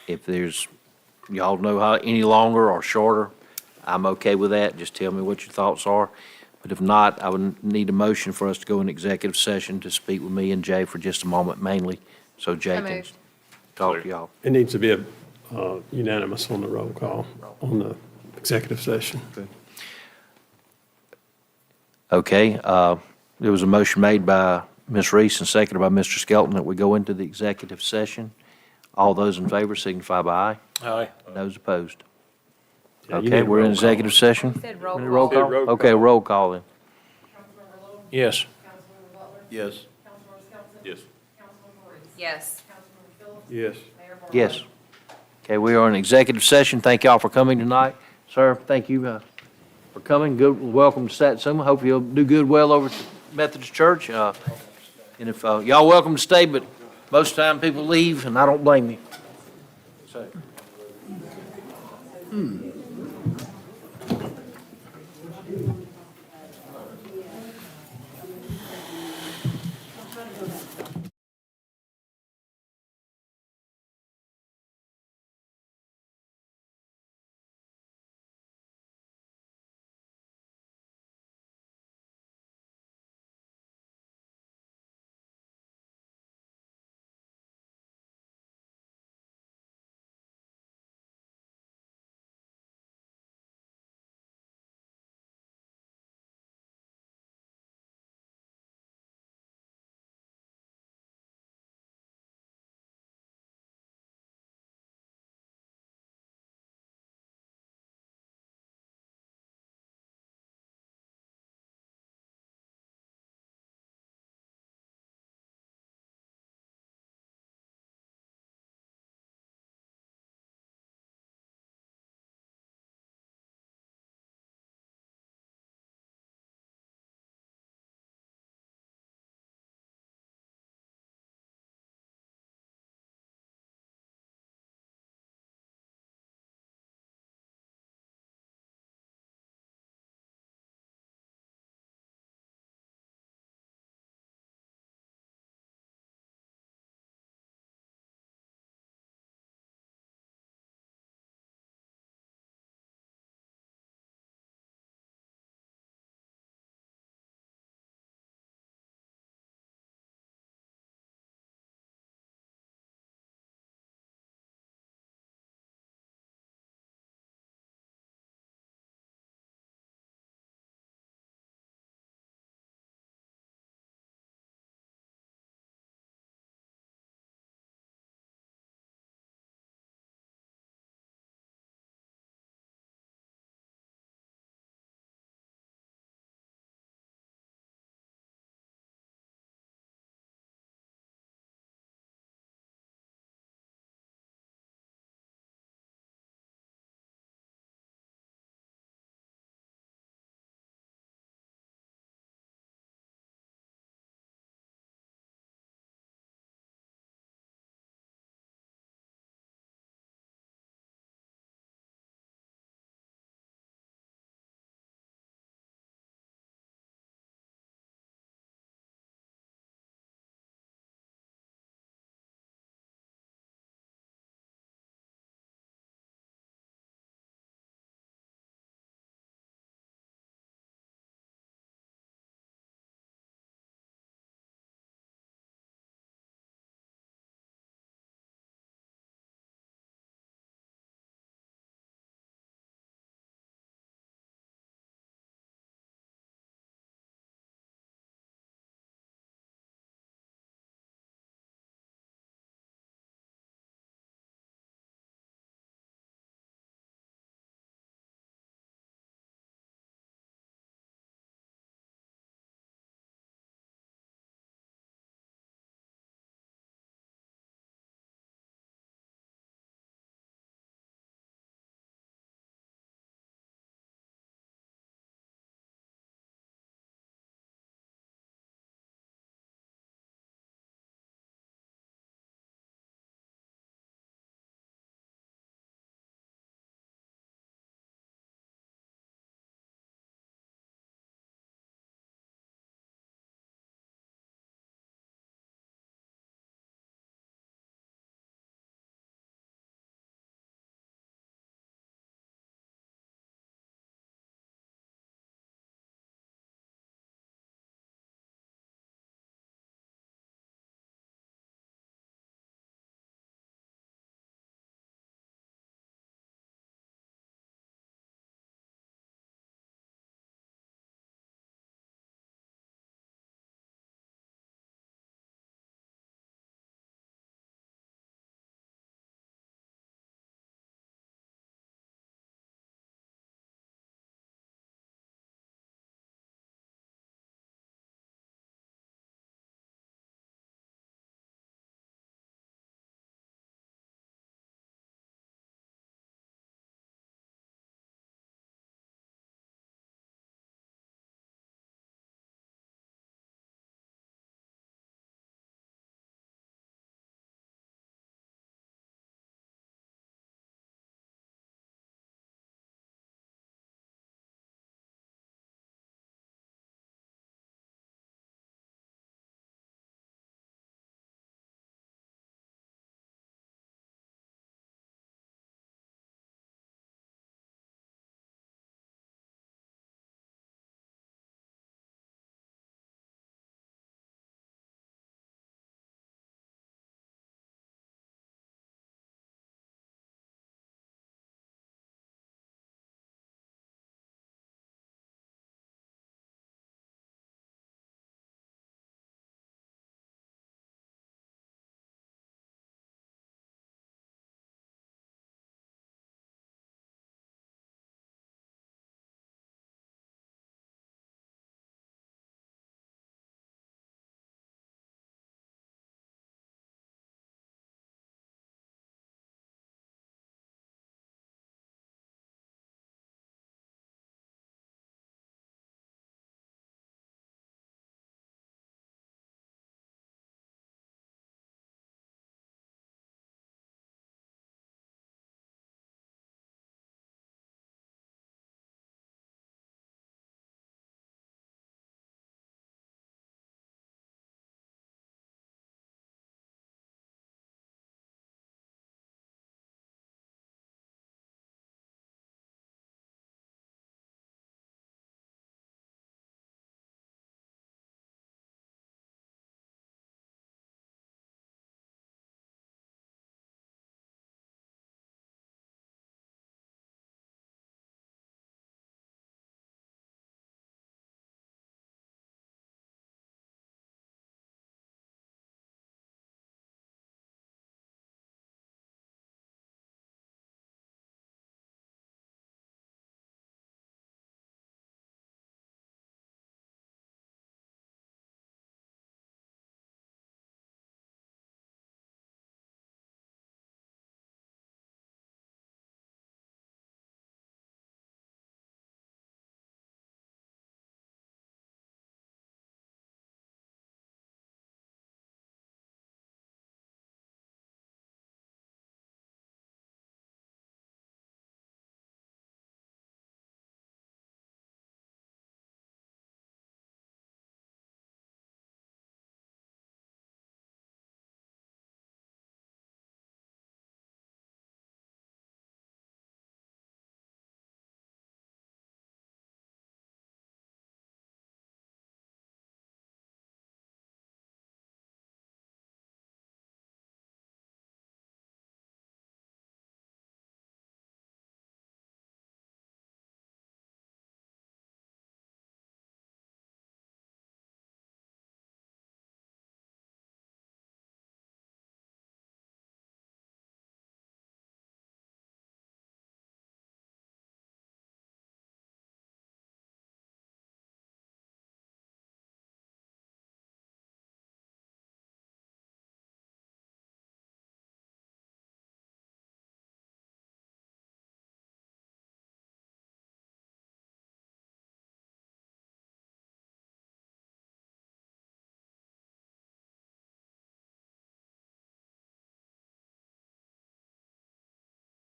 If there's, y'all know how any longer or shorter, I'm okay with that. Just tell me what your thoughts are. But if not, I would need a motion for us to go in executive session to speak with me and Jay for just a moment mainly, so Jay So can moved. talk to y'all. It needs to be a unanimous on the roll call on the executive session. Okay, there was a motion made by Ms. Reese and seconded by Mr. Skelton that we go into the executive session. All those in favor signify by aye. Aye. Those opposed. Yeah, you Okay, need a we're in roll call. executive session? Said roll Any call. roll call? Said roll Okay, call. roll call then. Councilmember Little? Yes. Councilmember Butler? Yes. Councilmember Skelton? Yes. Councilmember Reese? Yes. Councilmember Phillips? Yes. Mayor Barker? Yes. Okay, we are in executive session. Thank y'all for coming tonight. Sir, thank you for coming. Good, welcome to Satsuma. Hope you'll do good well over at Methodist Church. And if, y'all welcome to stay, but most of the time people leave, and I don't blame you. So.